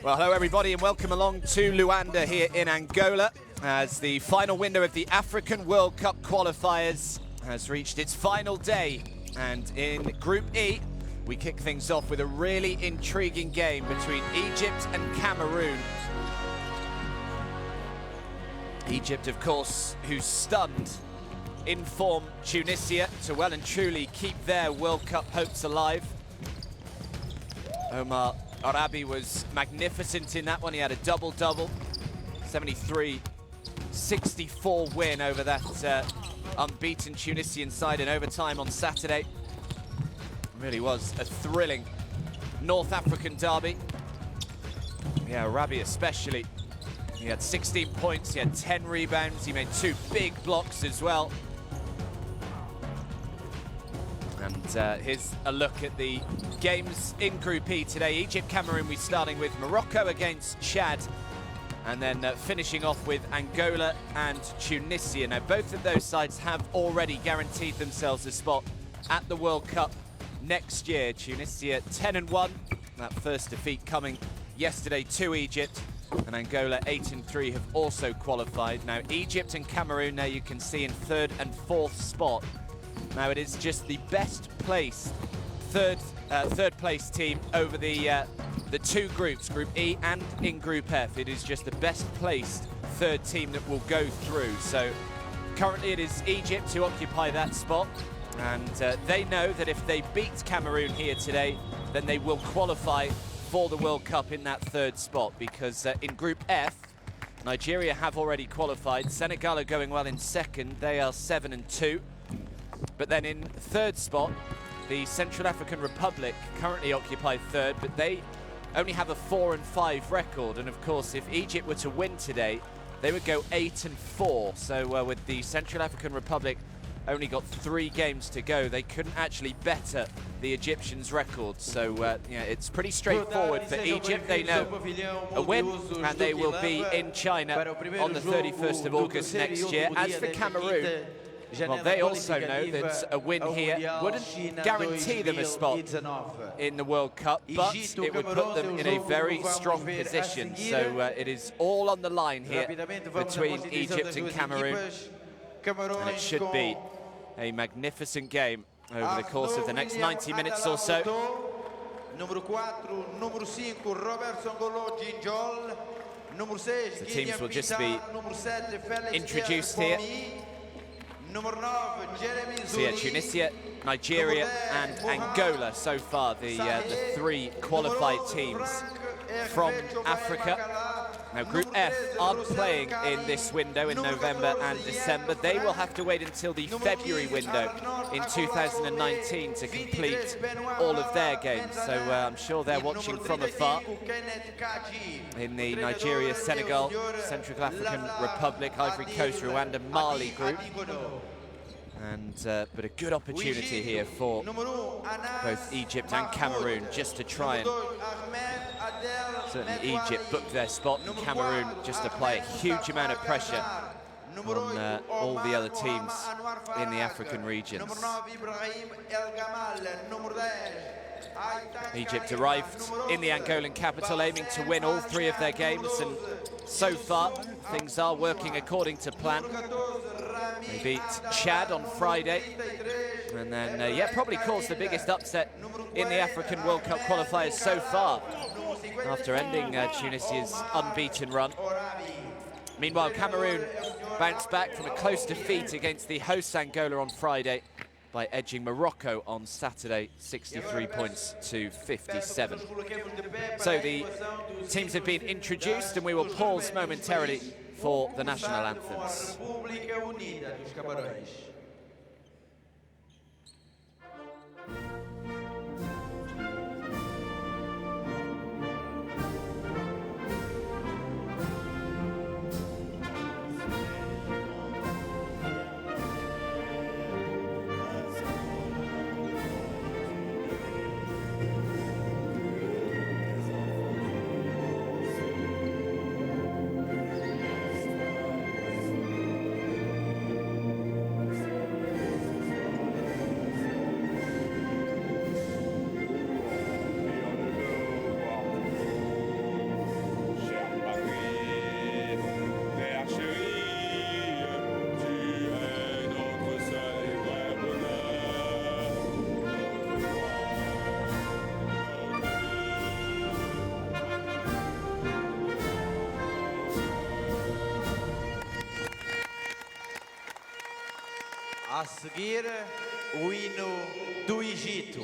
Well, hello everybody and welcome along to Luanda here in Angola as the final window of the African World Cup qualifiers has reached its final day. And in Group E, we kick things off with a really intriguing game between Egypt and Cameroon. Egypt, of course, who stunned in form Tunisia to well and truly keep their World Cup hopes alive. Omar Arabi was magnificent in that one. He had a double-double, 73-64 win over that unbeaten Tunisian side in overtime on Saturday. It really was a thrilling North African derby. Yeah, Arabi especially. He had 16 points, he had 10 rebounds, he made 2 big blocks as well. And here's a look at the games in Group E today. Egypt, Cameroon, we're starting with Morocco against Chad, and then finishing off with Angola and Tunisia. Now, both of those sides have already guaranteed themselves a spot at the World Cup next year. Tunisia 10-1, that first defeat coming yesterday to Egypt, and Angola 8-3 have also qualified. Now, Egypt and Cameroon, there you can see in 3rd and 4th spot. Now it is just the best placed third place team over the 2 groups, Group E and in Group F. It is just the best placed 3rd team that will go through. So currently it is Egypt who occupy that spot, and they know that if they beat Cameroon here today, then they will qualify for the World Cup in that 3rd spot, because in Group F, Nigeria have already qualified. Senegal are going well in 2nd. They are 7-2. But then in 3rd spot, the Central African Republic currently occupy 3rd, but they only have a 4-5 record. And of course, if Egypt were to win today, they would go 8-4. So with the Central African Republic only got 3 games to go, they couldn't actually better the Egyptians' record. So yeah, it's pretty straightforward for Egypt. They know a win and they will be in China on the 31st of August next year. As for Cameroon, well, they also know that a win here wouldn't guarantee them a spot in the World Cup, but it would put them in a very strong position. So it is all on the line here between Egypt and Cameroon, and it should be a magnificent game over the course of the next 90 minutes or so. The teams will just be introduced here. So yeah, Tunisia, Nigeria and Angola so far, the 3 qualified teams from Africa. Now Group F aren't playing in this window in November and December. They will have to wait until the February window in 2019 to complete all of their games. So I'm sure they're watching from afar in the Nigeria, Senegal, Central African Republic, Ivory Coast, Rwanda, Mali group. And but a good opportunity here for both Egypt and Cameroon just to try and certainly Egypt book their spot, and Cameroon just apply a huge amount of pressure on all the other teams in the African regions. Egypt arrived in the Angolan capital aiming to win all 3 of their games, and so far things are working according to plan. They beat Chad on Friday, and then yeah, probably caused the biggest upset in the African World Cup qualifiers so far, after ending Tunisia's unbeaten run. Meanwhile, Cameroon bounced back from a close defeat against the hosts Angola on Friday by edging Morocco on Saturday, 63 points to 57. So the teams have been introduced, and we will pause momentarily for the national anthems. A seguir, o hino do Egito.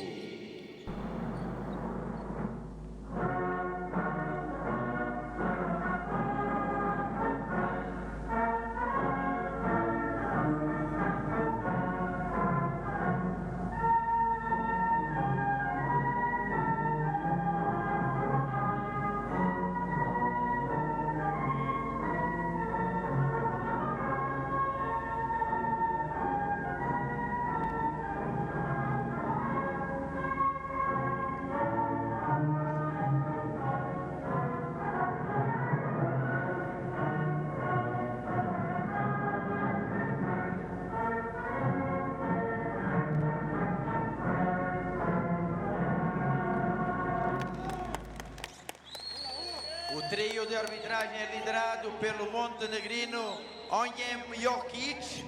O trio de arbitragem é liderado pelo montenegrino Onjem Jokic.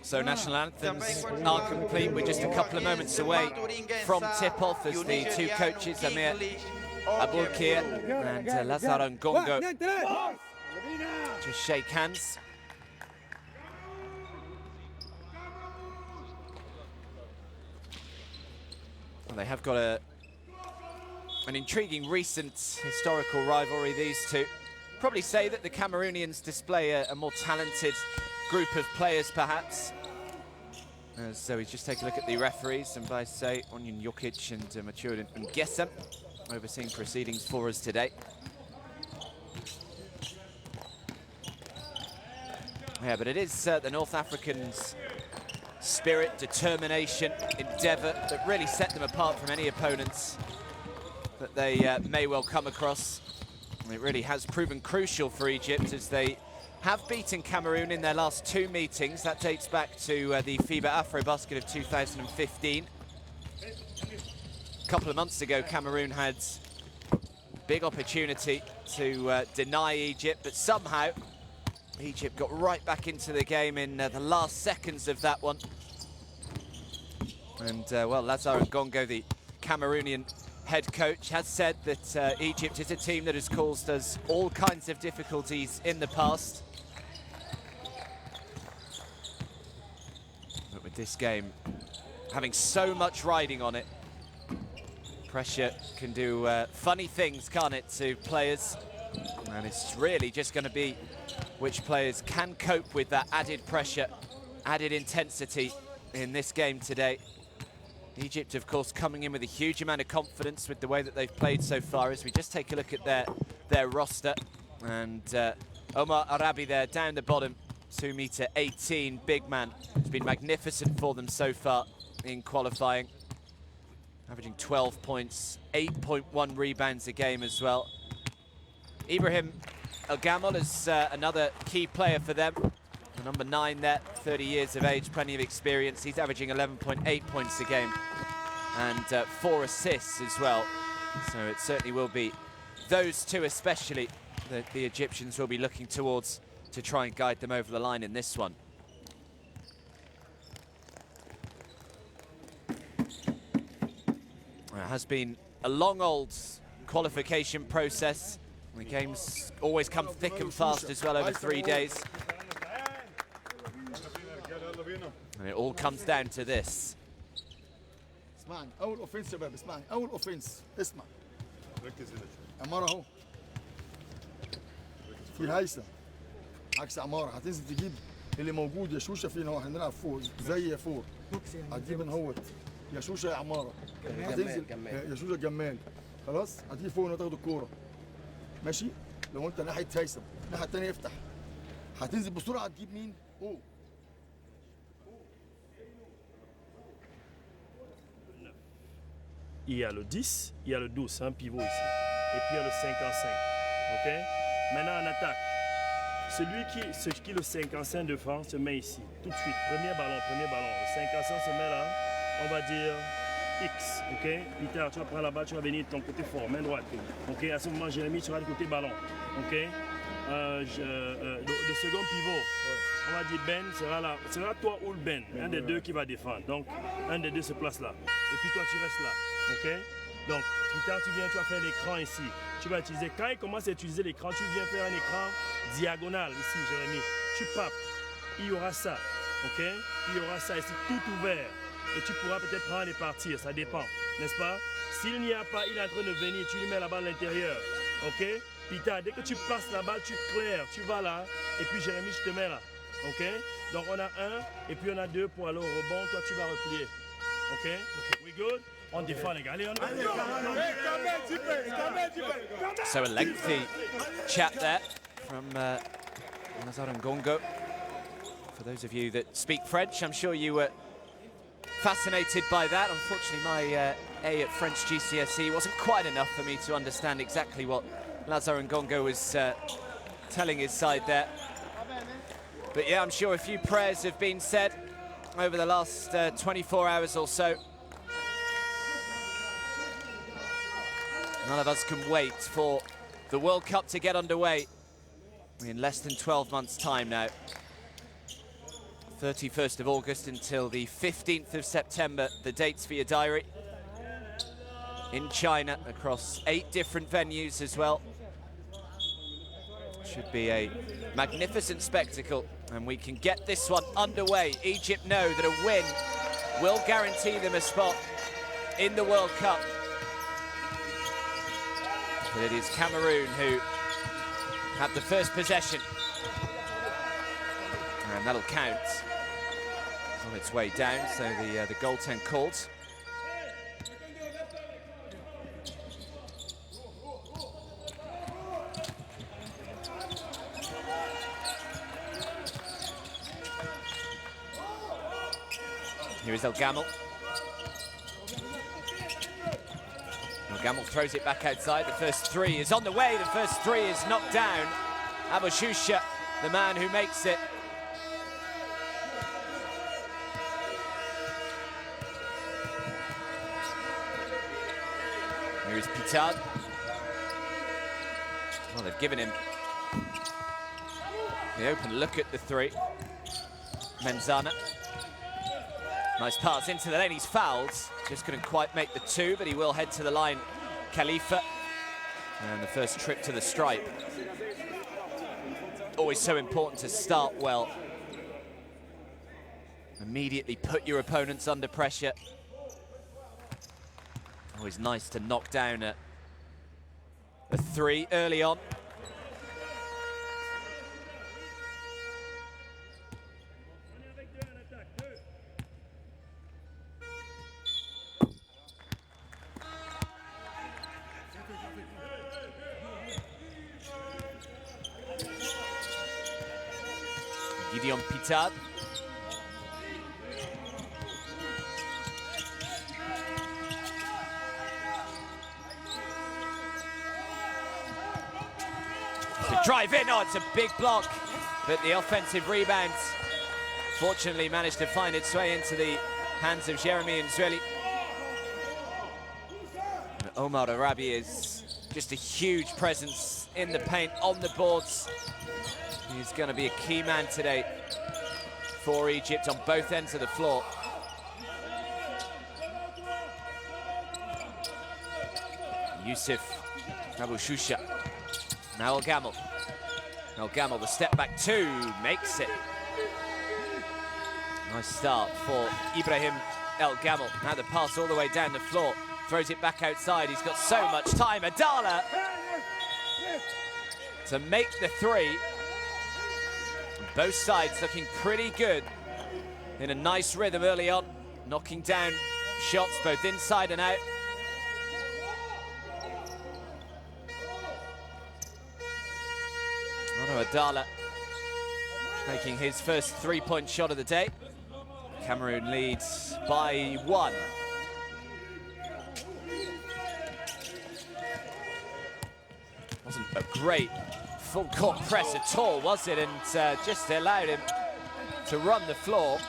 So national anthems are complete. We're just a couple of moments away from tip-off as the two coaches, Amir Abulkir and Lazaro Ngongo, just shake hands. Well, they have got an intriguing recent historical rivalry, these two. Probably say that the Cameroonians display a more talented group of players, perhaps. So we just take a look at the referees, and by say Onyen Jokic and Mathilde Ngesa overseeing proceedings for us today. Yeah, but it is the North Africans' spirit, determination, endeavour that really set them apart from any opponents that they may well come across. And it really has proven crucial for Egypt, as they have beaten Cameroon in their last two meetings. That dates back to the FIBA Afrobasket of 2015. A couple of months ago, Cameroon had a big opportunity to deny Egypt, but somehow Egypt got right back into the game in the last seconds of that one. And, well, Lazaro Ngongo, the Cameroonian head coach, has said that Egypt is a team that has caused us all kinds of difficulties in the past. But with this game having so much riding on it, pressure can do funny things, can't it, to players? And it's really just going to be which players can cope with that added pressure, added intensity in this game today. Egypt, of course, coming in with a huge amount of confidence with the way that they've played so far. As we just take a look at their roster, and Omar Arabi there down the bottom, 2'18", big man. It's been magnificent for them so far in qualifying, averaging 12 points, 8.1 rebounds a game as well. Ibrahim El Gamal is another key player for them. The number 9 there, 30 years of age, plenty of experience. He's averaging 11.8 points a game and 4 assists as well. So it certainly will be those two especially that the Egyptians will be looking towards to try and guide them over the line in this one. Well, it has been a long old qualification process. The games always come thick and fast as well over 3 days. And it all comes down to this. اسمعني اول اوفنس شباب اسمعني اول اوفنس اسمع ركز هنا عماره اهو في هيثم عكس عماره هتنزل تجيب اللي موجود يا شوشه فين اهو هنلعب فوق زي يا فوق هتجيب من اهوت يا شوشه يا عماره هتنزل يا شوشه جمال خلاص هتيجي فوق وتاخد الكوره ماشي لو انت ناحيه هيثم الناحيه الثانيه افتح هتنزل بسرعه هتجيب مين اوه Il y a le 10, il y a le 12, c'est un pivot ici. Et puis il y a le 5 en 5. Ok? Maintenant en attaque. Celui qui le 5 en 5 de France se met ici. Tout de suite. Premier ballon. Le 5 en 5 se met là. On va dire X. Ok? Peter, tu vas prendre la balle, tu vas venir de ton côté fort, main droite. Ok? À ce moment, Jérémy, tu vas du côté ballon. Ok? Le second pivot. On va dire Ben sera là. Sera toi ou le Ben. Un des deux qui va défendre. Donc un des deux se place là. Et puis toi tu restes là. Ok? Donc quand tu viens, tu vas faire l'écran ici. Tu vas utiliser, quand il commence à utiliser l'écran, tu viens faire un écran diagonal ici, Jérémy. Tu papes. Il y aura ça. Ok? Il y aura ça ici tout ouvert. Et tu pourras peut-être prendre et partir, ça dépend, n'est-ce pas? S'il n'y a pas, il est en train de venir, tu lui mets la balle à l'intérieur. Ok? Pita, dès que tu passes la balle, tu claires, tu vas là, et puis Jérémy, je te mets là. Ok? Donc on a 1, et puis on a 2 pour aller au rebond, toi tu vas replier. Ok? We good? On défend les gars, allez, on So a lengthy chat there from Lazaro Ngongo. For those of you that speak French, I'm sure you were fascinated by that. Unfortunately, my A at French GCSE wasn't quite enough for me to understand exactly what Lazaro Ngongo was telling his side there. But yeah, I'm sure a few prayers have been said over the last 24 hours or so. None of us can wait for the World Cup to get underway in less than 12 months' time now. 31st of August until the 15th of September, the dates for your diary. In China, across 8 different venues as well. Should be a magnificent spectacle, and we can get this one underway. Egypt know that a win will guarantee them a spot in the World Cup. But it is Cameroon who have the first possession. And that'll count. It's on its way down, so the goaltend called. Here is El Gamel. El Gamel throws it back outside. The first 3 is on the way. The first 3 is knocked down. Aboushusha, the man who makes it. Here is Pitard. Well, they've given him the open look at the 3. Menzana. Nice pass into the lane, he's fouled. Just couldn't quite make the 2, but he will head to the line. Khalifa. And the first trip to the stripe. Always so important to start well. Immediately put your opponents under pressure. Always nice to knock down a 3 early on. Gideon Pitard. To drive in, oh, it's a big block, but the offensive rebound fortunately managed to find its way into the hands of Jeremy Nzweli. Omar Arabi is just a huge presence in the paint, on the boards. He's going to be a key man today for Egypt on both ends of the floor. Yusuf Aboushusha. Now El Gamel. El Gamel, the step back 2, makes it. Nice start for Ibrahim El Gamel. Now the pass all the way down the floor. Throws it back outside. He's got so much time. Adala to make the 3. Both sides looking pretty good. In a nice rhythm early on. Knocking down shots both inside and out. Adala making his first 3-point shot of the day. Cameroon leads by 1. Wasn't a great full court press at all, was it? And just allowed him to run the floor,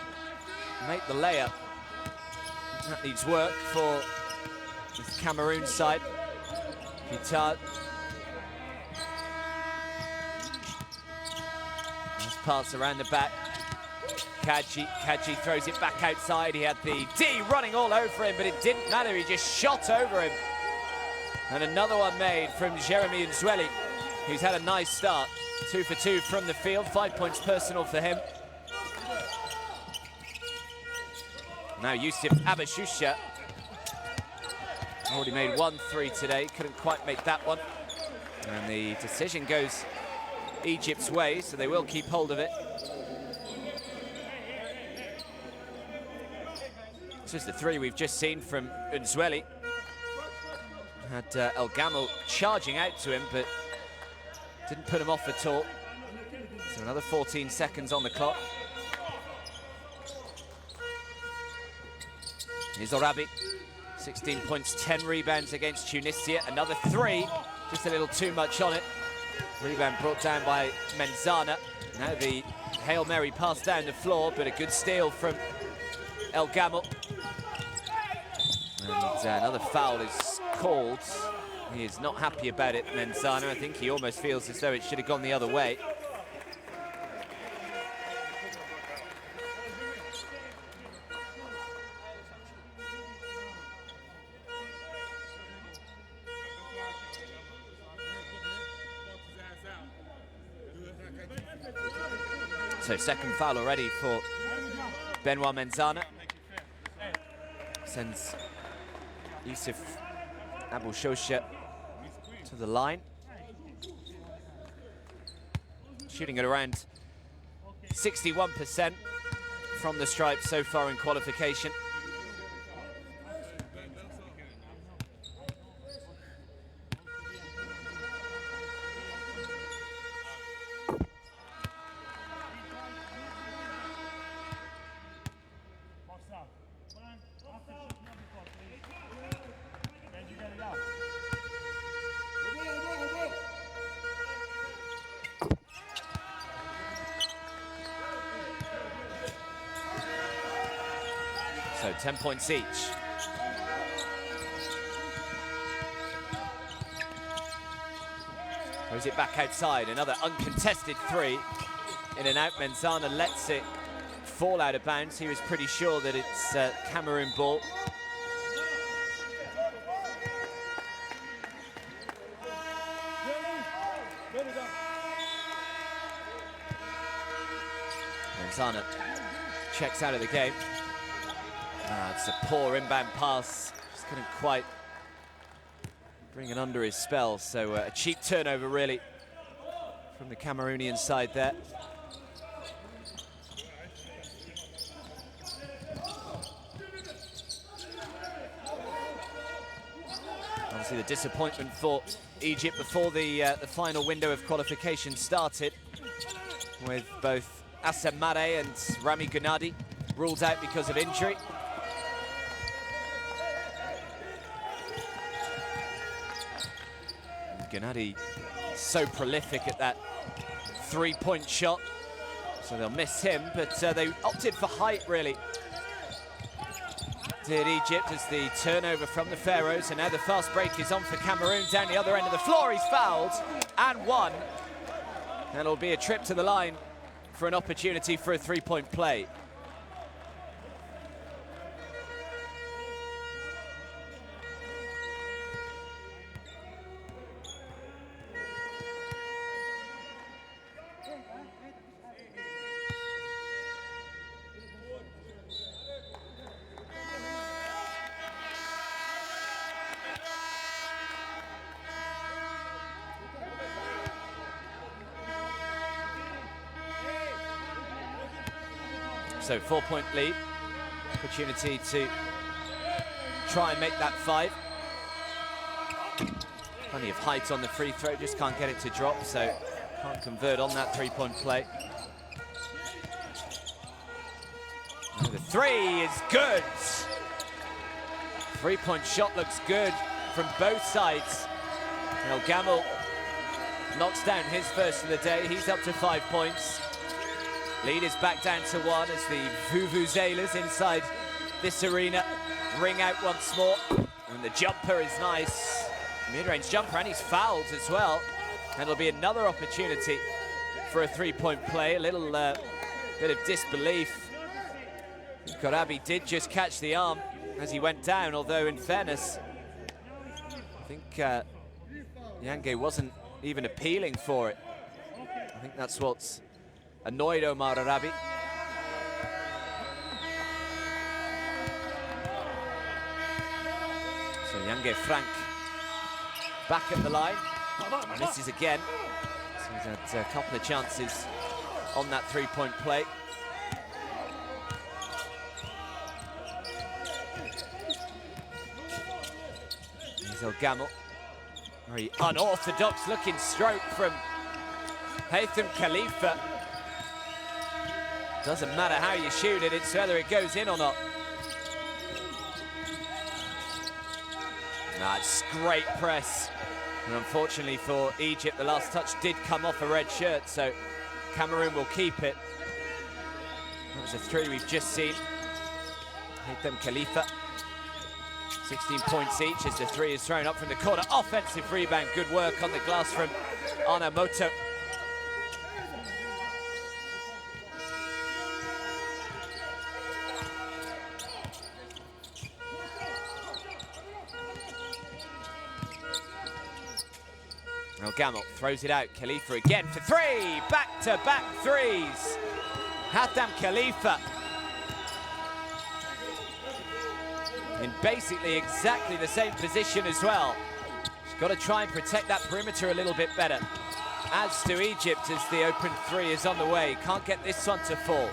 make the layup. That needs work for the Cameroon side. Pitard. Pass around the back. Kadji throws it back outside. He had the D running all over him, but it didn't matter. He just shot over him. And another one made from Jeremy Nzweli, who's had a nice start. 2 for 2 from the field. 5 points personal for him. Now Yusuf Abashusha. Already made 1 3 today, couldn't quite make that one. And the decision goes Egypt's way, so they will keep hold of it. This is the 3 we've just seen from Unzweli. Had El Gamel charging out to him, but didn't put him off at all. So another 14 seconds on the clock. Here's Orabi. 16 points, 10 rebounds against Tunisia. Another 3, just a little too much on it. Rebound brought down by Menzana. Now the Hail Mary pass down the floor, but a good steal from El Gamel. And another foul is called. He is not happy about it, Menzana. I think he almost feels as though it should have gone the other way. So second foul already for Benoit Menzana. Sends Yusuf Abashusha to the line. Shooting at around 61% from the stripe so far in qualification. So 10 points each. Throws it back outside, another uncontested 3. In and out, Menzana lets it fall out of bounds. He was pretty sure that it's Cameroon ball. Menzana checks out of the game. It's a poor inbound pass. Just couldn't quite bring it under his spell. So a cheap turnover, really, from the Cameroonian side there. Obviously, the disappointment for Egypt before the final window of qualification started, with both Assem Mare and Rami Gunadi ruled out because of injury. Gunadi so prolific at that 3-point shot, so they'll miss him, but they opted for height, really, did Egypt, as the turnover from the Pharaohs. And now the fast break is on for Cameroon down the other end of the floor. He's fouled and won, and it'll be a trip to the line for an opportunity for a 3-point play. So 4-point lead, opportunity to try and make that 5. Plenty of height on the free throw, just can't get it to drop, so can't convert on that 3-point play. And the 3 is good. 3-point shot looks good from both sides. El Gamel knocks down his first of the day. He's up to 5 points. Lead is back down to 1 as the Vuvuzelas inside this arena ring out once more. And the jumper is nice. Mid-range jumper, and he's fouled as well. And it'll be another opportunity for a 3-point play. A little bit of disbelief. Korabi did just catch the arm as he went down, although in fairness, I think Yange wasn't even appealing for it. I think that's what's annoyed Omar Arabi. Yange Frank back at the line. Misses again. So he's had a couple of chances on that three-point play. Here's El Gamel. Very unorthodox looking stroke from Haytham Khalifa. Doesn't matter how you shoot it, it's whether it goes in or not. That's great press. And unfortunately for Egypt, the last touch did come off a red shirt, so Cameroon will keep it. That was a three we've just seen. Haytham Khalifa. 16 points each as the three is thrown up from the corner. Offensive rebound, good work on the glass from Anamoto. El Gamel throws it out. Khalifa again for three. Back-to-back threes. Haytham Khalifa. In basically exactly the same position as well. She's got to try and protect that perimeter a little bit better. As to Egypt as the open three is on the way. Can't get this one to fall.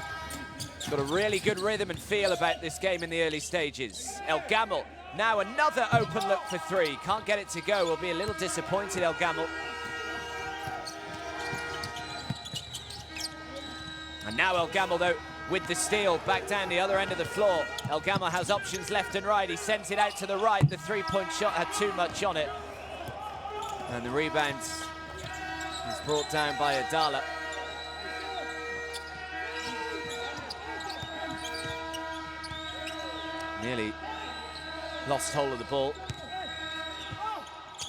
She's got a really good rhythm and feel about this game in the early stages. El Gamel, now another open look for three. Can't get it to go. Will be a little disappointed, El Gamel. And now El Gamel, though, with the steal back down the other end of the floor. El Gamel has options left and right. He sends it out to the right. The three-point shot had too much on it. And the rebound is brought down by Adala. Nearly lost hold of the ball.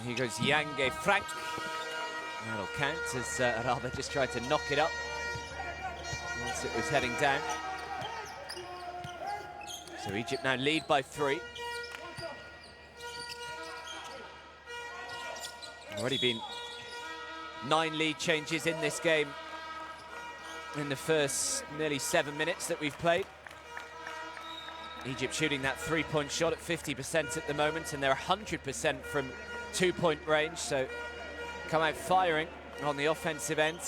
Here goes Yange Frank. That'll count as Araba just tried to knock it up once it was heading down. So Egypt now lead by 3. Already been 9 lead changes in this game in the first nearly 7 minutes that we've played. Egypt shooting that three-point shot at 50% at the moment, and they're 100% from two-point range, so come out firing on the offensive end.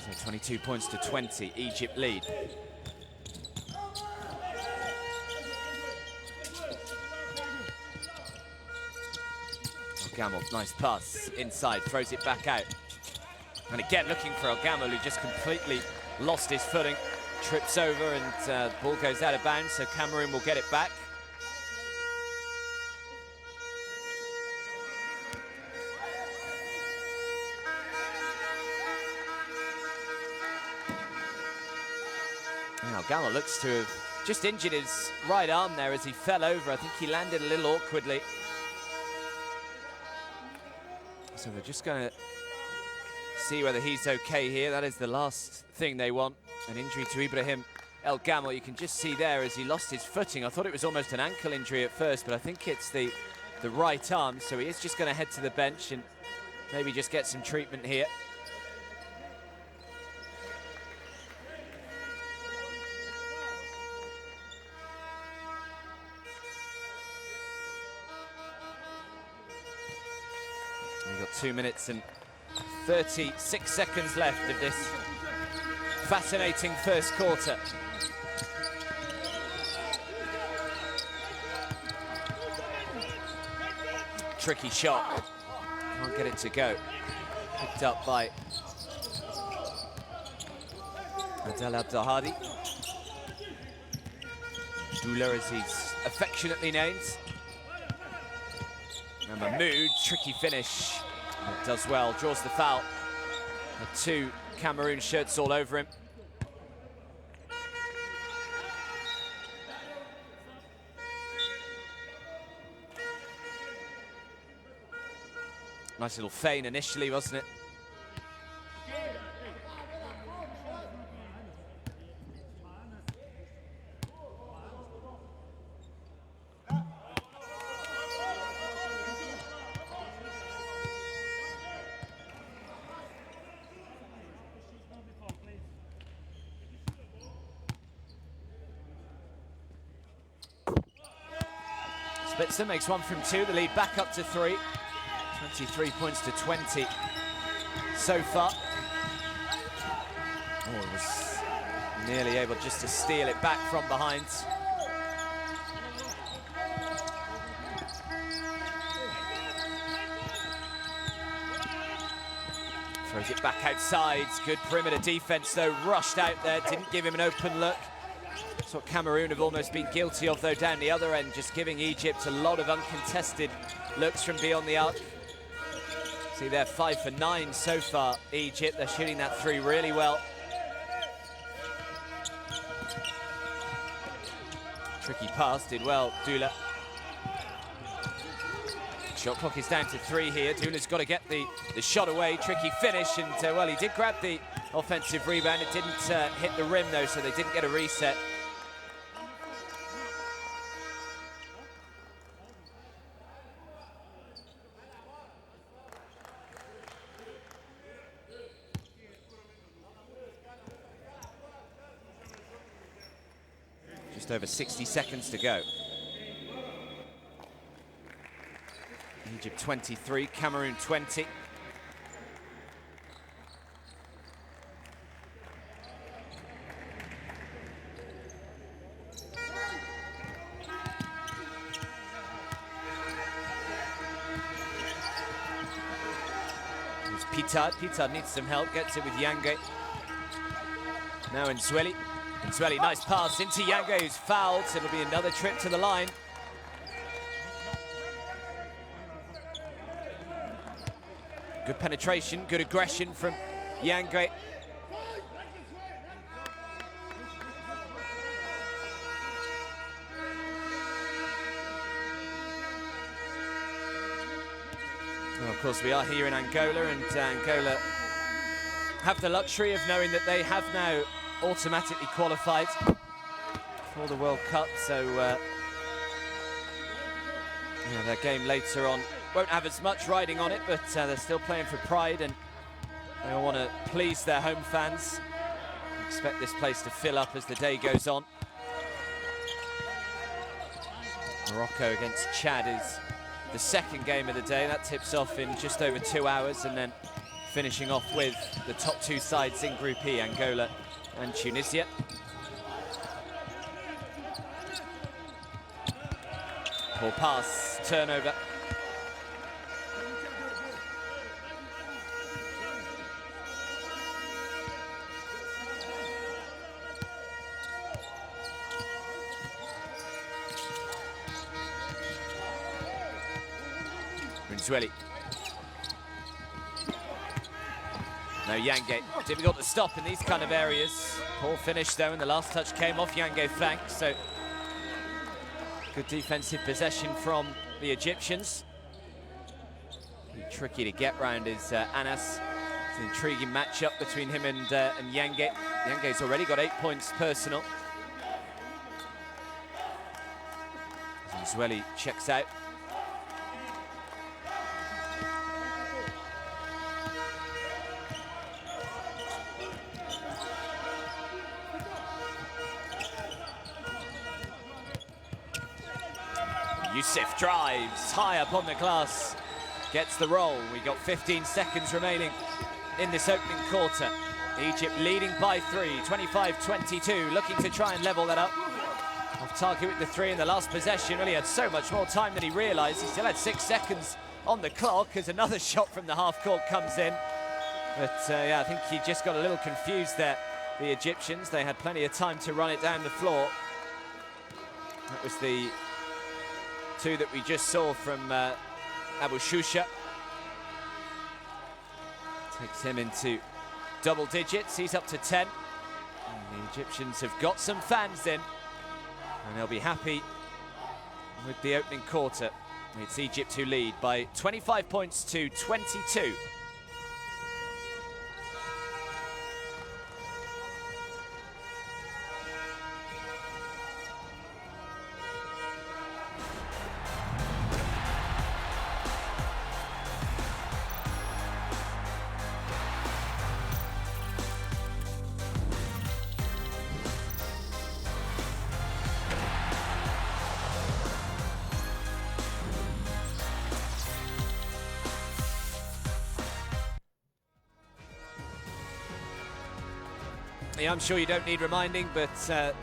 So 22 points to 20, Egypt lead. El Gamel, nice pass inside, throws it back out. And again, looking for El Gamel, who just completely lost his footing, trips over, and the ball goes out of bounds, so Cameroon will get it back. El Gamel looks to have just injured his right arm there as he fell over. I think he landed a little awkwardly. So they're just going to see whether he's okay here. That is the last thing they want, an injury to Ibrahim El Gamel. You can just see there as he lost his footing. I thought it was almost an ankle injury at first, but I think it's the right arm. So he is just going to head to the bench and maybe just get some treatment here. We've got 2 minutes and 36 seconds left of this fascinating first quarter. Tricky shot, can't get it to go. Picked up by Adel Abdelhadi. Dula, as he's affectionately named. And Mahmoud, tricky finish. It does well, draws the foul. The 2 Cameroon shirts all over him. Nice little feint initially, wasn't it? Spitzer makes 1 from 2, the lead back up to 3. 23 points to 20 so far. Oh, it was nearly able just to steal it back from behind. Throws it back outside. Good perimeter defense though, rushed out there, didn't give him an open look. That's what Cameroon have almost been guilty of though down the other end, just giving Egypt a lot of uncontested looks from beyond the arc. See, they're 5 for 9 so far, Egypt. They're shooting that 3 really well. Tricky pass, did well, Dula. Shot clock is down to 3 here. Dula's got to get the shot away. Tricky finish, and well, he did grab the offensive rebound. It didn't hit the rim though, so they didn't get a reset. Just over 60 seconds to go. Egypt 23, Cameroon 20. There's Pitard. Pitard needs some help, gets it with Yange. Now Nzweli. Nzweli, nice pass into Yange, who's fouled, so it'll be another trip to the line. Good penetration, good aggression from Yange. Well, of course, we are here in Angola, and Angola have the luxury of knowing that they have now automatically qualified for the World Cup, so their game later on won't have as much riding on it, but they're still playing for pride, and they all want to please their home fans. Expect this place to fill up as the day goes on. Morocco against Chad is the second game of the day. That tips off in just over 2 hours, and then finishing off with the top 2 sides in Group E, Angola and Tunisia. Poor pass, turnover. Nzweli. No, Yange. Difficult to stop in these kind of areas. Poor finish though, and the last touch came off Yange flank, so good defensive possession from the Egyptians. Pretty tricky to get round is Anas. It's an intriguing matchup between him and Yange. Yange's already got 8 points personal. Nzweli checks out. Youssef drives high up on the glass gets the roll. We got 15 seconds remaining in this opening quarter. Egypt leading by 3, 25-22, looking to try and level that up. Off target with the 3 in the last possession. Really had so much more time than he realised. He still had 6 seconds on the clock as another shot from the half court comes in. But yeah, I think he just got a little confused there, the Egyptians. They had plenty of time to run it down the floor. That was the 2 that we just saw from Abu Shusha. Takes him into double digits. He's up to 10. And the Egyptians have got some fans in, and they'll be happy with the opening quarter. It's Egypt who lead by 25 points to 22. Yeah, I'm sure you don't need reminding, but of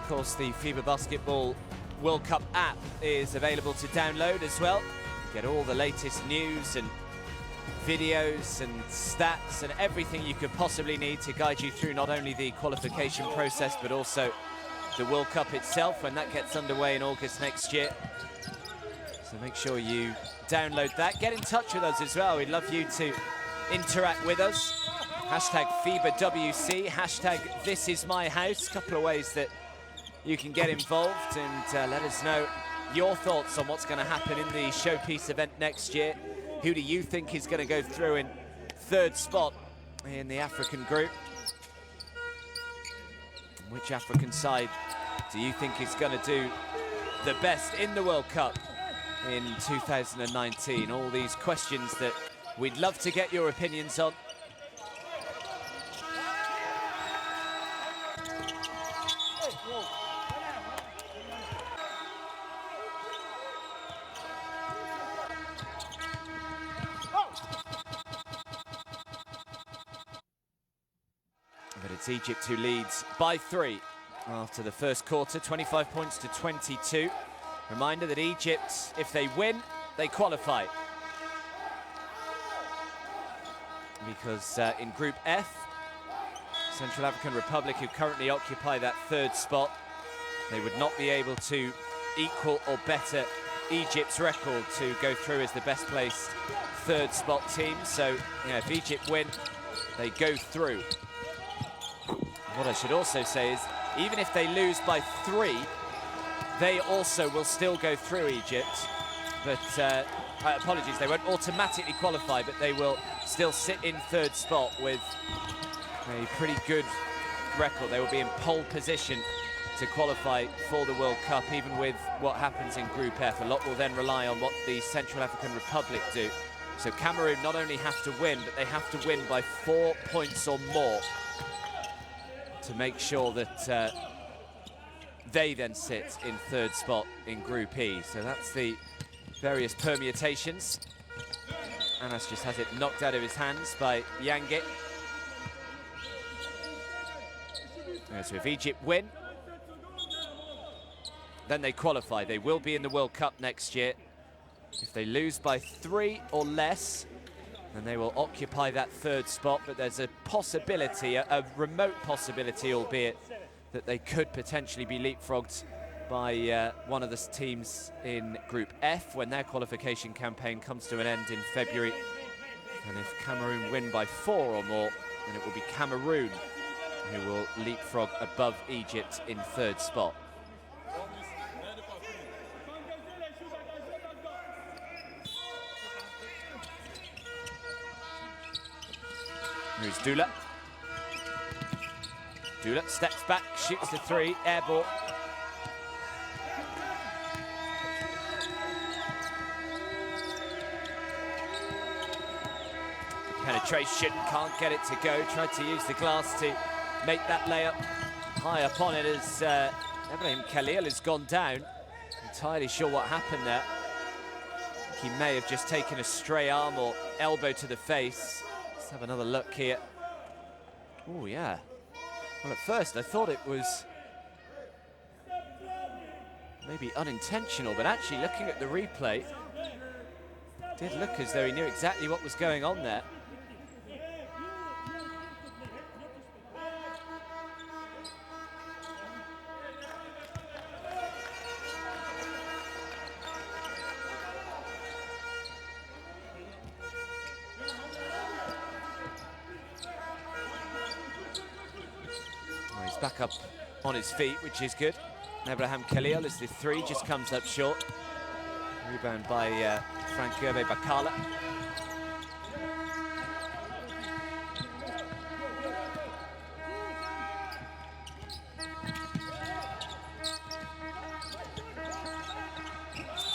course the FIBA Basketball World Cup app is available to download as well. You get all the latest news and videos and stats and everything you could possibly need to guide you through not only the qualification process but also the World Cup itself when that gets underway in August next year. So make sure you download that. Get in touch with us as well. We'd love you to interact with us. Hashtag FIBAWC, hashtag This Is My House. A couple of ways that you can get involved and let us know your thoughts on what's going to happen in the showpiece event next year. Who do you think is going to go through in 3rd spot in the African group? Which African side do you think is going to do the best in the World Cup in 2019? All these questions that we'd love to get your opinions on. But it's Egypt who leads by 3 after the first quarter, 25 points to 22. Reminder that Egypt, if they win, they qualify. Because in Group F, Central African Republic, who currently occupy that 3rd spot, they would not be able to equal or better Egypt's record to go through as the best placed 3rd spot team. So, yeah, if Egypt win, they go through. What I should also say is, even if they lose by 3, they also will still go through Egypt. But, apologies, they won't automatically qualify, but they will still sit in 3rd spot with a pretty good record. They will be in pole position to qualify for the World Cup, even with what happens in Group F. A lot will then rely on what the Central African Republic do. So Cameroon not only have to win, but they have to win by 4 points or more to make sure that they then sit in 3rd spot in Group E. So that's the various permutations. Anas just has it knocked out of his hands by Yange. So if Egypt win, then they qualify. They will be in the World Cup next year. If they lose by 3 or less, then they will occupy that 3rd spot, but there's a possibility, a remote possibility, albeit, that they could potentially be leapfrogged by one of the teams in Group F when their qualification campaign comes to an end in February. And if Cameroon win by 4 or more, then it will be Cameroon who will leapfrog above Egypt in 3rd spot. Here's Dula. Dula steps back, shoots the 3, air ball. Penetration, can't get it to go. Tried to use the glass to make that layup. High up on it as Ibrahim Khalil has gone down. Entirely sure what happened there. He may have just taken a stray arm or elbow to the face. Let's have another look here. Oh, yeah. Well, at first I thought it was maybe unintentional, but actually looking at the replay, did look as though he knew exactly what was going on there. Back up on his feet, which is good. Abraham Khalil as the three just comes up short. Rebound by Frank Gerbe Bakala.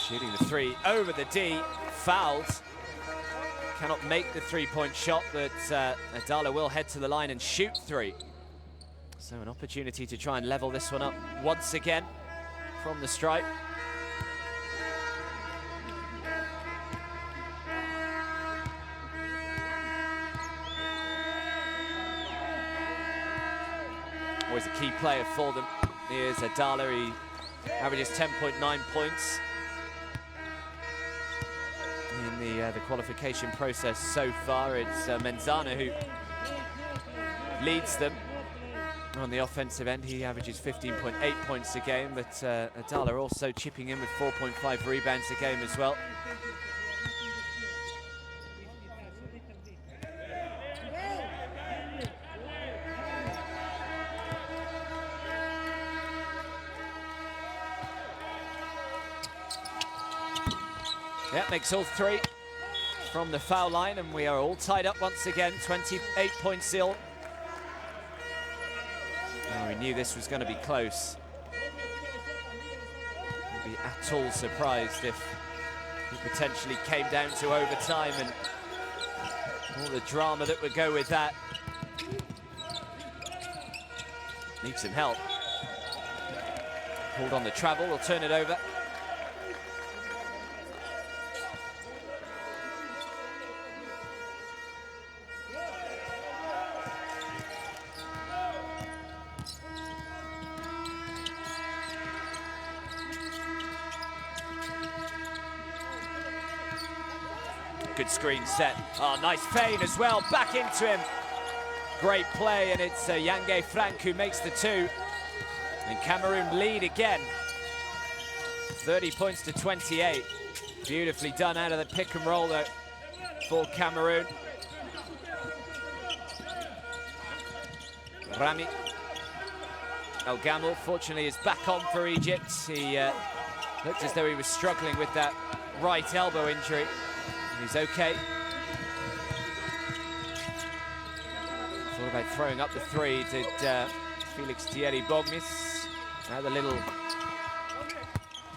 Shooting the three over the D, fouled. Cannot make the three-point shot, but Adala will head to the line and shoot three. So an opportunity to try and level this one up once again from the stripe. Always a key player for them. Here's Adala, he averages 10.9 points in the qualification process so far. It's Menzana who leads them. On the offensive end, he averages 15.8 points a game, but Adala also chipping in with 4.5 rebounds a game as well. Yeah, makes all three from the foul line, and we are all tied up once again, 28 points still. Oh, we knew this was going to be close. Wouldn't be at all surprised if it potentially came down to overtime and all the drama that would go with that. Needs some help. Pulled on the travel, we'll turn it over. Good screen set. Oh, nice feint as well. Back into him. Great play, and it's Yange Frank who makes the two. And Cameroon lead again. 30 points to 28. Beautifully done out of the pick and roll though for Cameroon. Rami El Gamel fortunately is back on for Egypt. He looked as though he was struggling with that right elbow injury. He's okay. Thought about throwing up the three, did Felix Thierry Bognis. Now the little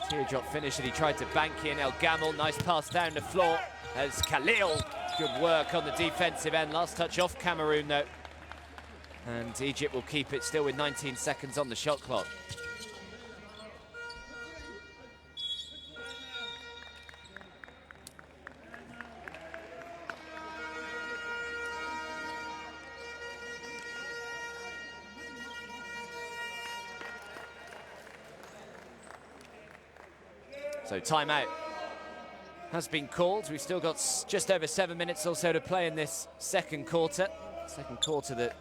teardrop finish that he tried to bank in. El Gamel, nice pass down the floor as Khalil. Good work on the defensive end. Last touch off Cameroon though. And Egypt will keep it still with 19 seconds on the shot clock. So timeout has been called. We've still got just over 7 minutes or so to play in this second quarter. Second quarter that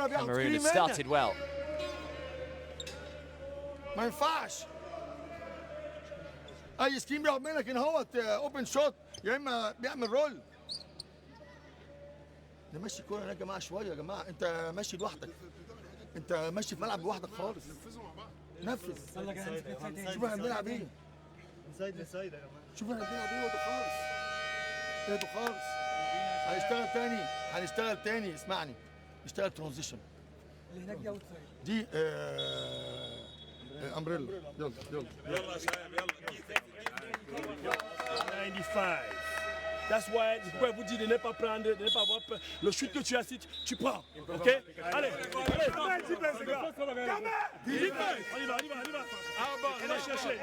Cameroon has started well. ما ينفعش. أي سكيم بياخد منك إن هو اوبن شوت يا إما بيعمل رول. نمشي الكورة هناك يا جماعة شوية يا جماعة. أنت ماشي لوحدك. أنت ماشي في ملعب لوحدك خالص. نفذ. شوف احنا بنلعب إيه. شوف احنا بنلعب إيه وده خالص. ده خالص. هنشتغل تاني اسمعني. نشتغل ترانزيشن. اللي هناك دي اوتسايد. دي امبريلا. يلا يلا يا شباب يلا. 95. That's why je pourrais vous dire de ne pas prendre, de ne pas avoir peur. Le chute que tu as, tu prends. Ok? Allez, allez. On y va. On va chercher.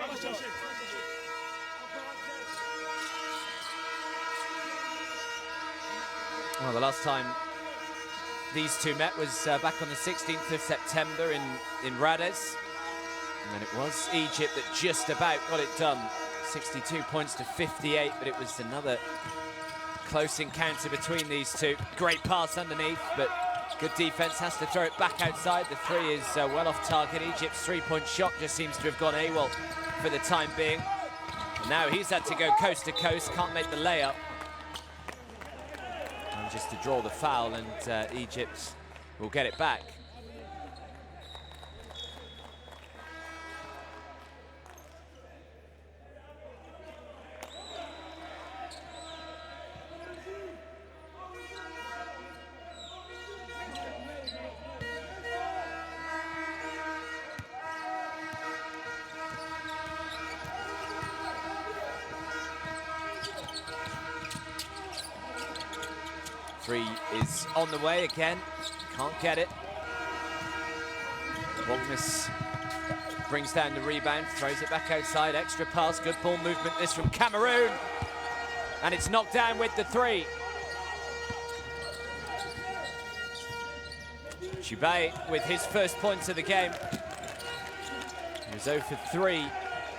Well, the last time these two met was back on the 16th of September in Rades. And then it was Egypt that just about got it done. 62 points to 58, but it was another close encounter between these two. Great pass underneath, but good defense, has to throw it back outside. The three is well off target. Egypt's three-point shot just seems to have gone AWOL for the time being. And now he's had to go coast to coast, can't make the layup. And just to draw the foul, and Egypt will get it back. Three is on the way again, can't get it. Bogmus brings down the rebound, throws it back outside, extra pass, good ball movement, this from Cameroon. And it's knocked down with the three. Chubai with his first points of the game. He was 0 for 3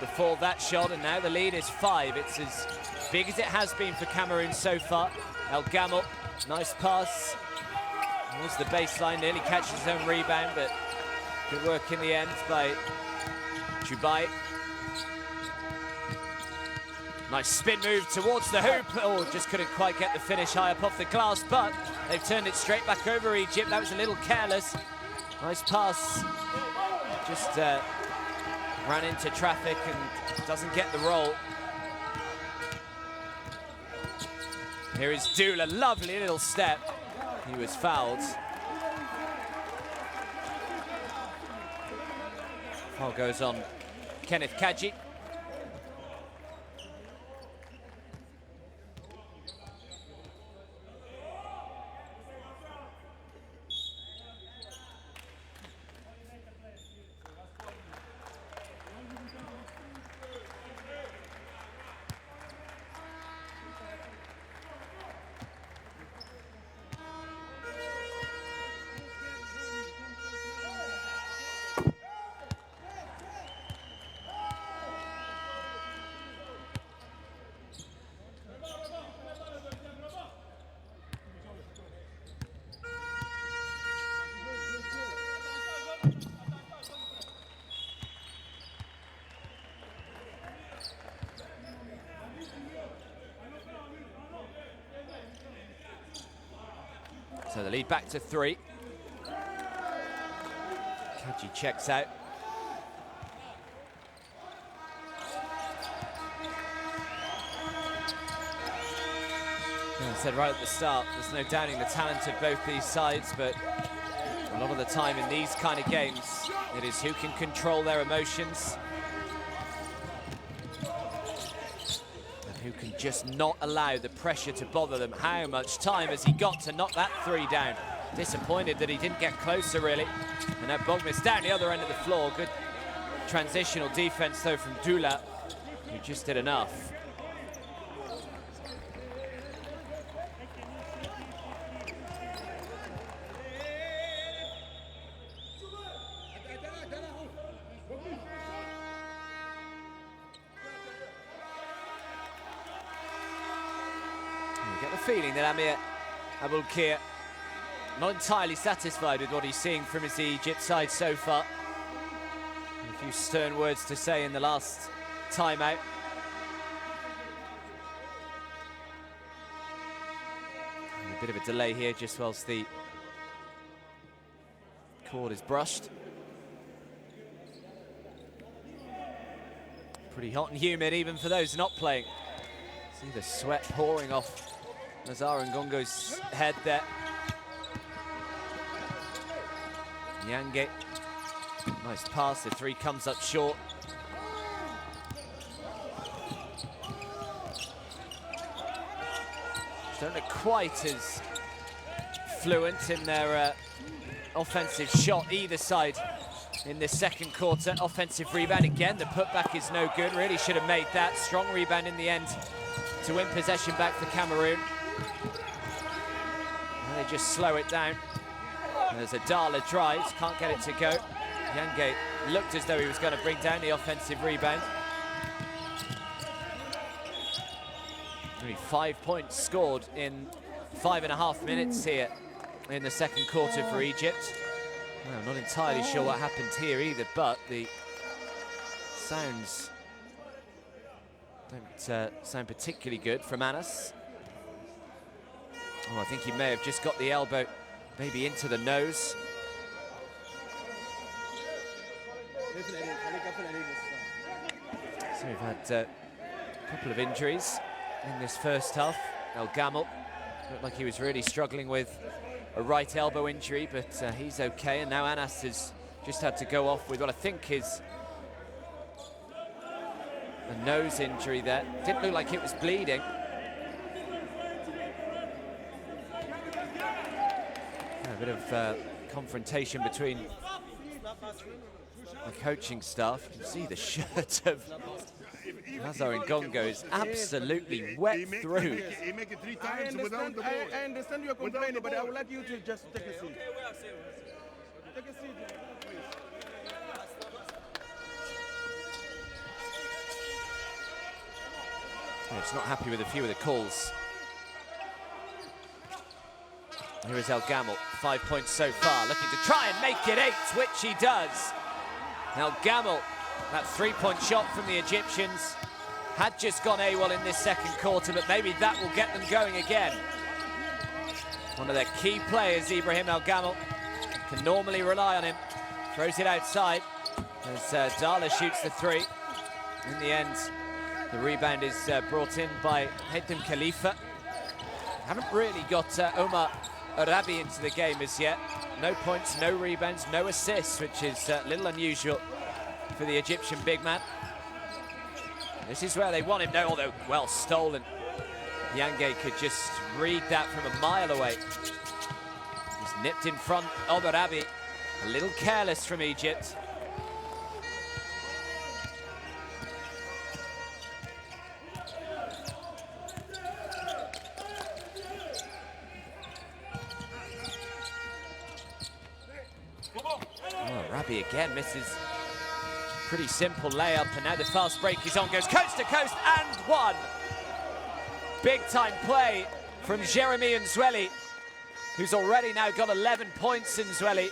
before that shot, and now the lead is 5. It's as big as it has been for Cameroon so far. El Gamel. Nice pass towards the baseline, nearly catches his own rebound, but good work in the end by Chubai. Nice spin move towards the hoop. Oh, just couldn't quite get the finish high up off the glass, but they've turned it straight back over Egypt. That was a little careless. Nice pass. Just ran into traffic and doesn't get the roll. Here is Dula, lovely little step. He was fouled. Foul goes on Kenneth Kaji. So the lead back to 3. Kaji checks out. As I said right at the start, there's no doubting the talent of both these sides, but a lot of the time in these kind of games, it is who can control their emotions and who can just not allow the pressure to bother them. How much time has he got to knock that 3 down? Disappointed that he didn't get closer, really. And now Bogmus down the other end of the floor. Good transitional defense, though, from Dula, who just did enough. You get the feeling that Amir Abulkir not entirely satisfied with what he's seeing from his Egypt side so far. A few stern words to say in the last timeout. And a bit of a delay here just whilst the court is brushed. Pretty hot and humid even for those not playing. See the sweat pouring off Nazar Ngongo's head there. Nyange, nice pass, the 3 comes up short. Don't look quite as fluent in their offensive shot either side in this second quarter. Offensive rebound again, the putback is no good, really should have made that. Strong rebound in the end to win possession back for Cameroon. they just slow it down. There's Adala drives, can't get it to go. Yangay looked as though he was going to bring down the offensive rebound. Only 5 points scored in 5.5 minutes here in the second quarter for Egypt. Well, I'm not entirely sure what happened here either, but the sounds don't sound particularly good from Anas. Oh, I think he may have just got the elbow maybe into the nose. So we've had a couple of injuries in this first half. El Gamal looked like he was really struggling with a right elbow injury, but he's okay. And now Anas has just had to go off with what I think is a nose injury there. Didn't look like it was bleeding. A bit of confrontation between the coaching staff. You can see the shirt of Nazar Ngongo is absolutely wet through. He make it 3 times without the ball. I understand you're complaining, but I would like you to just take a seat. Take a seat, please. Yeah, just not happy with a few of the calls. Here is El Gamal, 5 points so far, looking to try and make it 8, which he does. El Gamal, that 3-point shot from the Egyptians had just gone AWOL in this second quarter, but maybe that will get them going again. One of their key players, Ibrahim El Gamal, can normally rely on him. Throws it outside as Dala shoots the 3. In the end, the rebound is brought in by Haitham Khalifa. Haven't really got Omar Arabi into the game as yet. No points, no rebounds, no assists, which is a little unusual for the Egyptian big man. This is where they want him now, although well stolen. Yangay could just read that from a mile away. He's nipped in front of Arabi. A little careless from Egypt. Arabi again misses. Pretty simple layup, and now the fast break is on, goes coast to coast and one. Big time play from Jeremy Nzweli, who's already now got 11 points. Nzweli,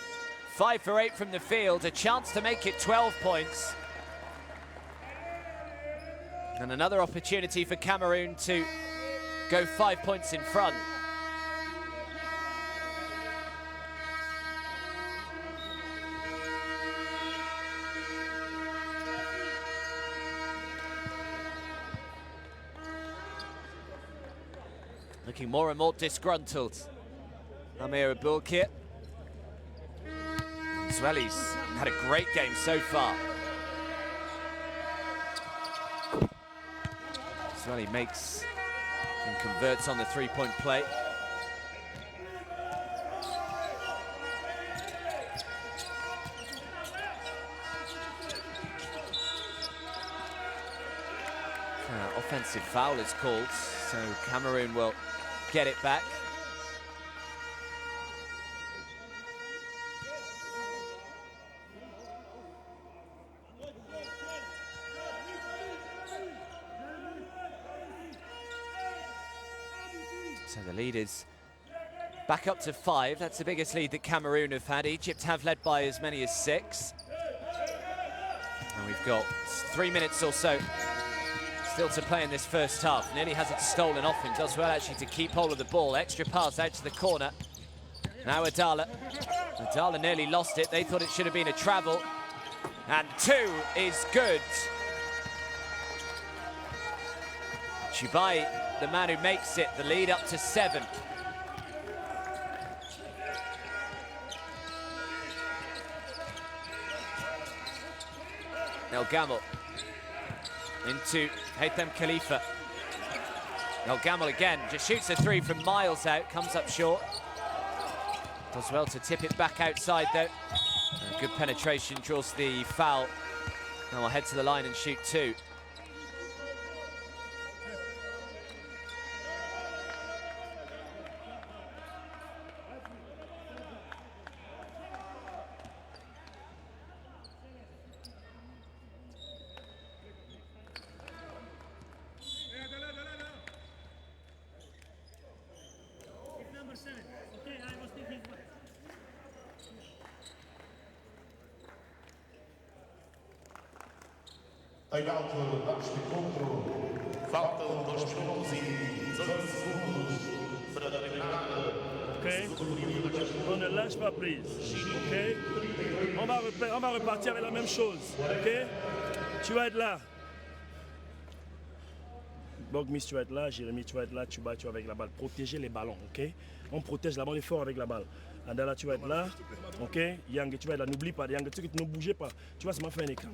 5 for 8 from the field, a chance to make it 12 points. And another opportunity for Cameroon to go 5 points in front. Looking more and more disgruntled. Amir Abulkir. Nzweli's had a great game so far. Nzweli makes and converts on the 3-point play. Offensive foul is called, so Cameroon will get it back. So the lead is back up to 5. That's the biggest lead that Cameroon have had. Egypt have led by as many as 6. And we've got 3 minutes or so still to play in this first half. Nearly has it stolen off him. Does well actually to keep hold of the ball. Extra pass out to the corner. Now Adala. Adala nearly lost it. They thought it should have been a travel. And 2 is good. Chubai, the man who makes it, the lead up to 7. El Gamal into Haitham Khalifa. El Gamal again, just shoots a 3 from miles out, comes up short. Does well to tip it back outside though. Good penetration, draws the foul. Now we'll head to the line and shoot 2. Em alto baixo de encontro, faltam 2 minutos e 18 segundos para terminar. Ok? On ne lâche pas prise. Ok? On va repartir avec la même chose. Ok? Tu vas être là. Bogmis, tu vas être là. Jérémy, tu vas être là. Tu vas avec la balle. Protégez les ballons. Ok? On protège la balle fort avec la balle. Andala, tu vas être là. Ok? Yang, tu vas être là. N'oublie pas. Yang, tu ne bougez pas. Tu vas seulement faire un écran.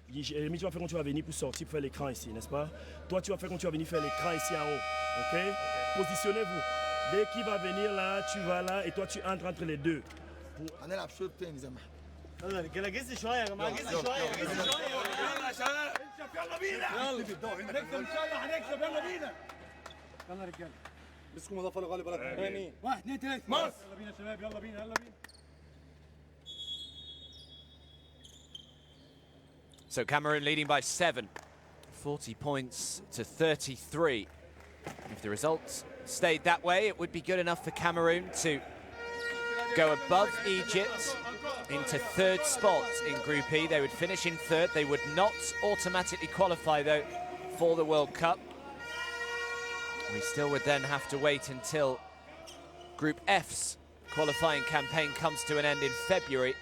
Jérémy, tu vas faire quand tu vas venir pour sortir, pour faire l'écran ici, n'est-ce pas? Toi, tu vas faire quand tu vas venir faire l'écran ici en haut. Ok? Positionnez-vous. Dès qu'il va venir là, tu vas là et toi tu entres entre les deux. هنلعب شوط تاني زي ما احنا. يلا رجاله جز شويه يا جماعه جز شويه جز شويه يلا يا شباب يلا بينا هنكسب ان شاء الله هنكسب يلا بينا يلا يا رجاله مسكوا مضافه لغالي بلد امين 1 2 3 مصر يلا بينا يا شباب يلا بينا يلا بينا. So Cameroon leading by 7, 40 points to 33. If the results stayed that way, it would be good enough for Cameroon to go above Egypt into 3rd spot in Group E. They would finish in 3rd. They would not automatically qualify, though, for the World Cup. We still would then have to wait until Group F's qualifying campaign comes to an end in February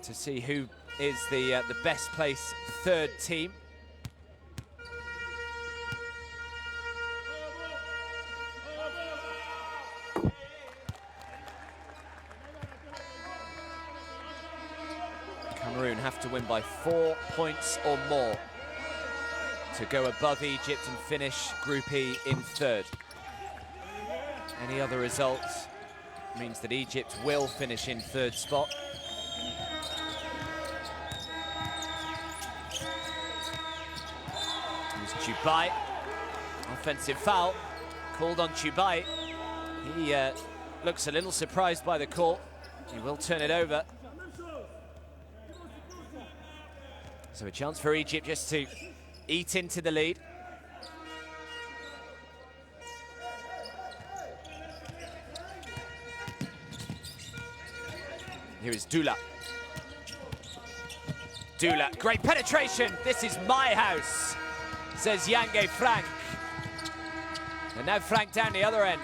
to see who is the best placed 3rd team. Cameroon have to win by 4 points or more to go above Egypt and finish Group E in 3rd. Any other result means that Egypt will finish in 3rd spot. Here's Chubai. Offensive foul called on Chubai. He looks a little surprised by the call. He will turn it over. So a chance for Egypt just to eat into the lead. Here is Dula. Dula, great penetration. This is my house, says Yange Frank. And now Frank down the other end.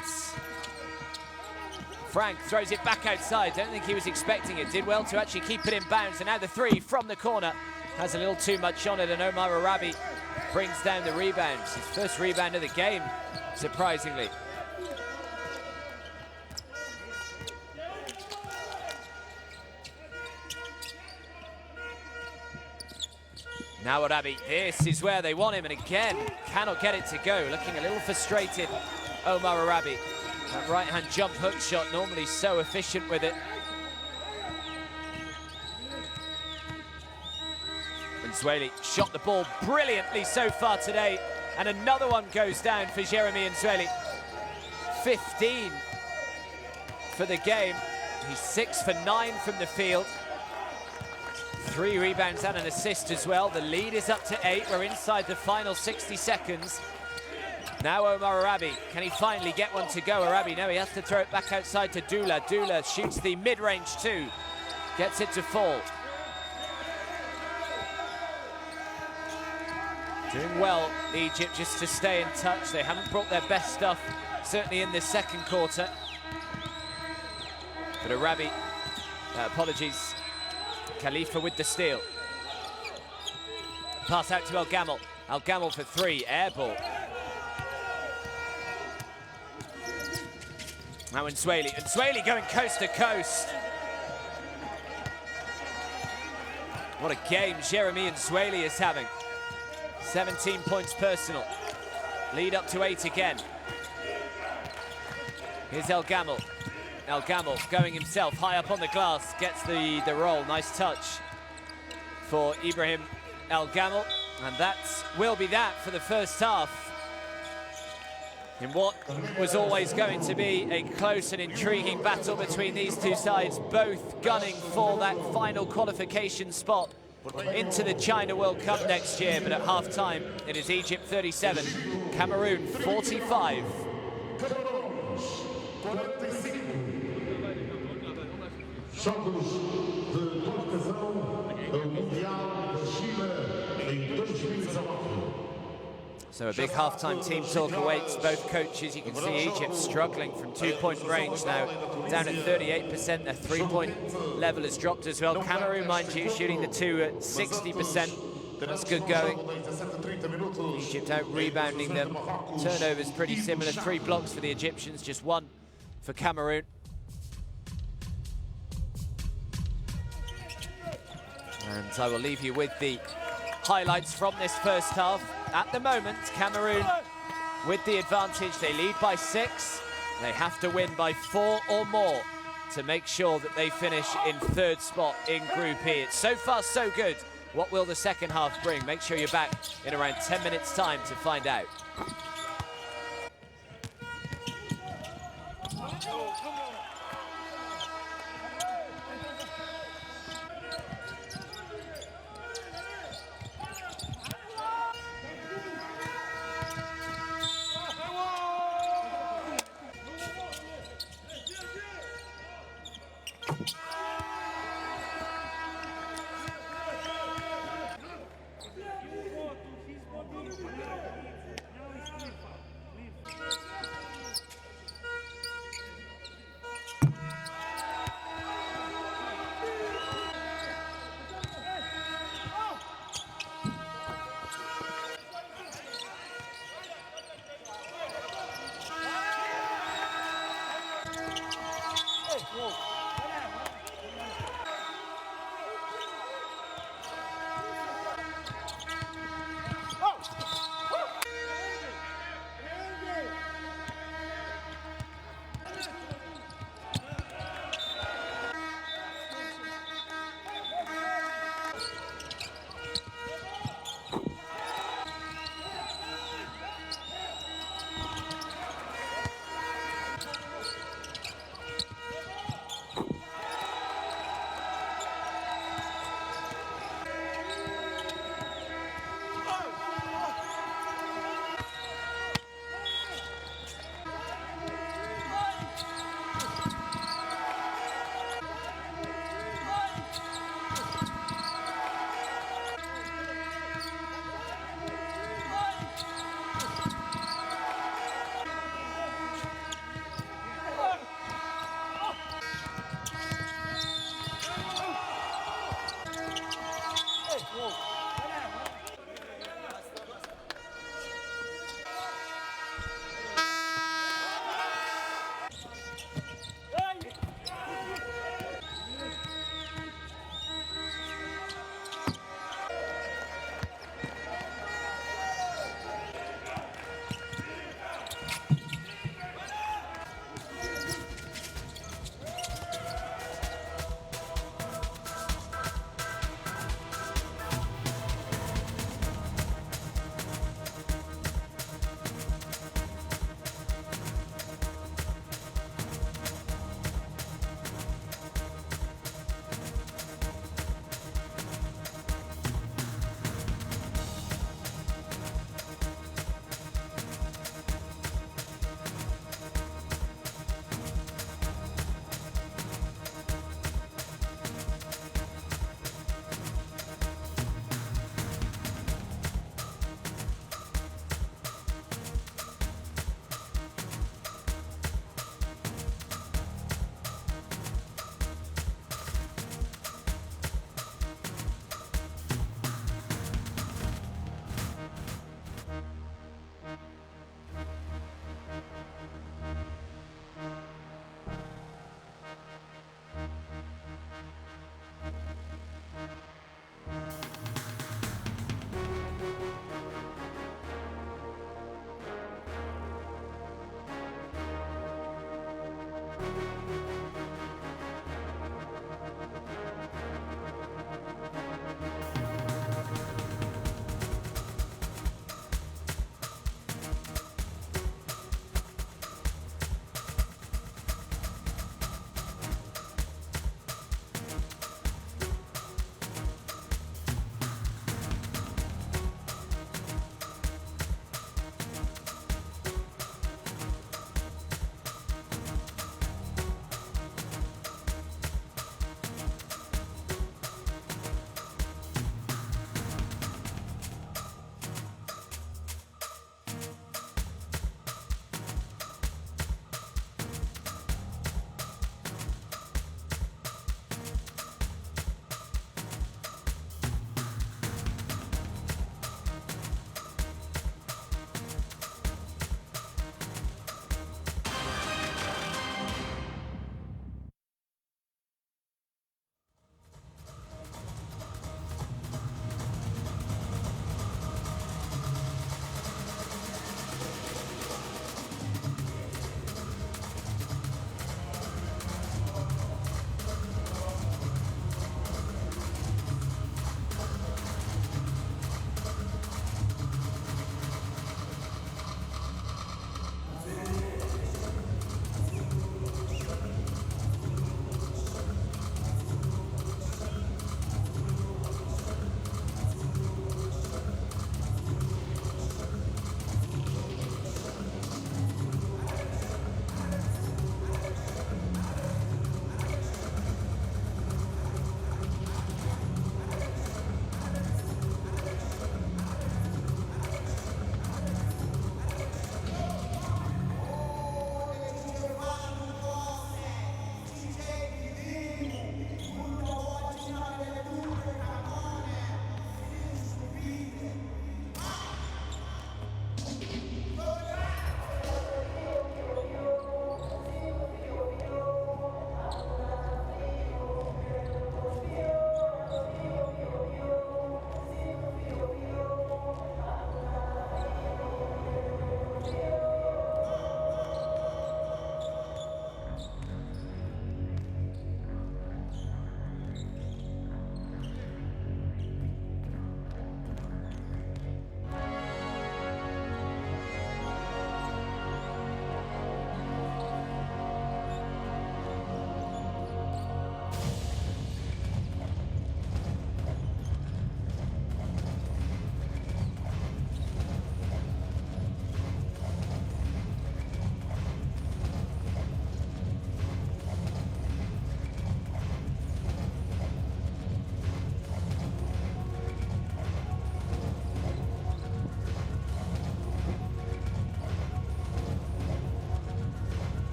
Frank throws it back outside. Don't think he was expecting it. Did well to actually keep it in bounds. And now the 3 from the corner. Has a little too much on it, and Omar Arabi brings down the rebounds. His first rebound of the game, surprisingly. Now Arabi, this is where they want him, and again, cannot get it to go. Looking a little frustrated, Omar Arabi. That right-hand jump hook shot, normally so efficient with it. Nzweli shot the ball brilliantly so far today, and another one goes down for Jérémy Nzweli. 15 for the game. He's 6 for 9 from the field. 3 rebounds and an assist as well. The lead is up to 8. We're inside the final 60 seconds. Now Omar Arabi, can he finally get one to go? Arabi, no, he has to throw it back outside to Dula. Dula shoots the mid-range 2, gets it to fall. Doing well, Egypt, just to stay in touch. They haven't brought their best stuff, certainly in this 2nd quarter. But Arabi, apologies, Khalifa with the steal. Pass out to El Gamel. El Gamel for 3, air ball. Now Nzweli going coast to coast. What a game Jérémy Nzweli is having. 17 points personal. Lead up to 8 again. Here's El Gamel. El Gamel going himself high up on the glass. Gets the roll. Nice touch for Ibrahim El Gamel. And that will be that for the first half. In what was always going to be a close and intriguing battle between these two sides, both gunning for that final qualification spot into the China World Cup next year. But at half-time, it is Egypt 37, Cameroon 45. Jogos de qualificação ao Mundial da China So a big half-time team talk awaits both coaches. You can see Egypt struggling from two-point range now, down at 38%. Their three-point level has dropped as well. Cameroon, mind you, shooting the two at 60%. That's good going. Egypt out rebounding them. Turnovers pretty similar. 3 blocks for the Egyptians, just 1 for Cameroon. And I will leave you with the highlights from this first half. At the moment, Cameroon with the advantage. They lead by 6. They have to win by 4 or more to make sure that they finish in 3rd spot in Group E. It's so far so good. What will the second half bring? Make sure you're back in around 10 minutes' time to find out.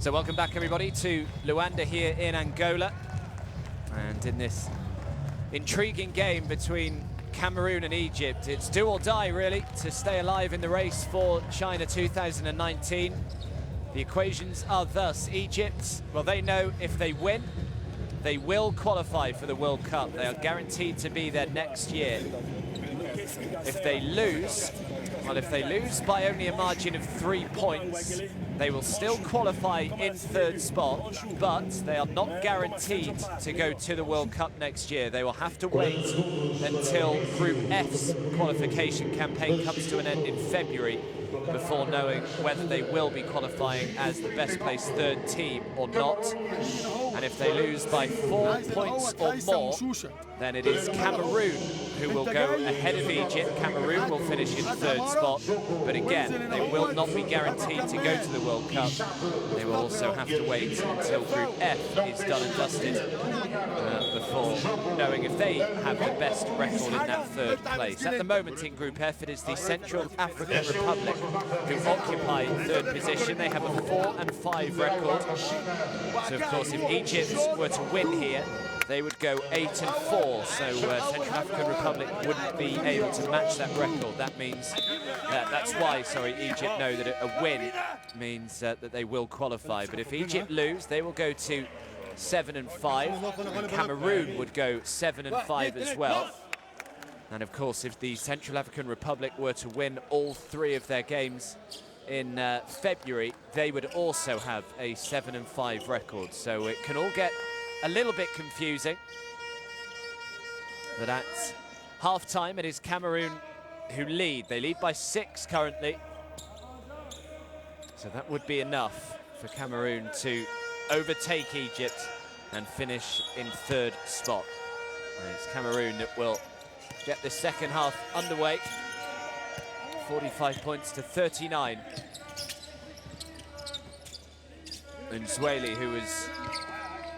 So welcome back everybody to Luanda here in Angola. And in this intriguing game between Cameroon and Egypt, it's do or die really to stay alive in the race for China 2019. The equations are thus: Egypt, well, they know if they win, they will qualify for the World Cup. They are guaranteed to be there next year. If they lose, well, if they lose by only a margin of 3 points, they will still qualify in third spot, but they are not guaranteed to go to the World Cup next year. They will have to wait until Group F's qualification campaign comes to an end in February before knowing whether they will be qualifying as the best placed third team or not. And if they lose by 4 points or more, then it is Cameroon who will go ahead of Egypt. Cameroon will finish in third spot, but again, they will not be guaranteed to go to the World Cup. They will also have to wait until Group F is done and dusted before knowing if they have the best record in that third place. At the moment in Group F, it is the Central African Republic who occupy third position. They have a 4-5 record. So of course, if Egypt were to win here, they would go 8-4. So Central African Republic wouldn't be able to match that record. That means that's why, Egypt know that a win means that they will qualify. But if Egypt lose, they will go to 7-5, and Cameroon would go 7-5 as well. And of course, if the Central African Republic were to win all 3 of their games in February, they would also have a 7-5 record. So it can all get a little bit confusing. But at half-time, it is Cameroon who lead. They lead by 6 currently. So that would be enough for Cameroon to overtake Egypt and finish in third spot. And it's Cameroon that will get the second half underway. 45 points to 39. And Zweli, who was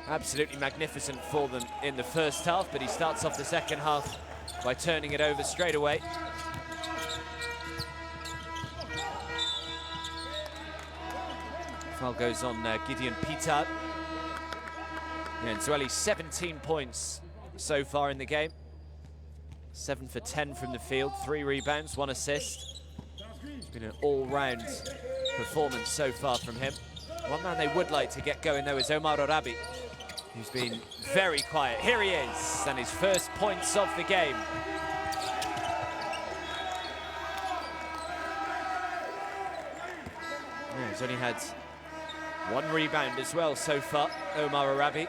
absolutely magnificent for them in the first half, but he starts off the second half by turning it over straight away. Foul goes on Gideon Pitard. And Zweli 17 points so far in the game. 7 for 10 from the field, 3 rebounds, 1 assist. It's been an all-round performance so far from him. One man they would like to get going though is Omar Orabi, who's been very quiet. Here he is, and his first points of the game. Yeah, he's only had 1 rebound as well so far, Omar Orabi.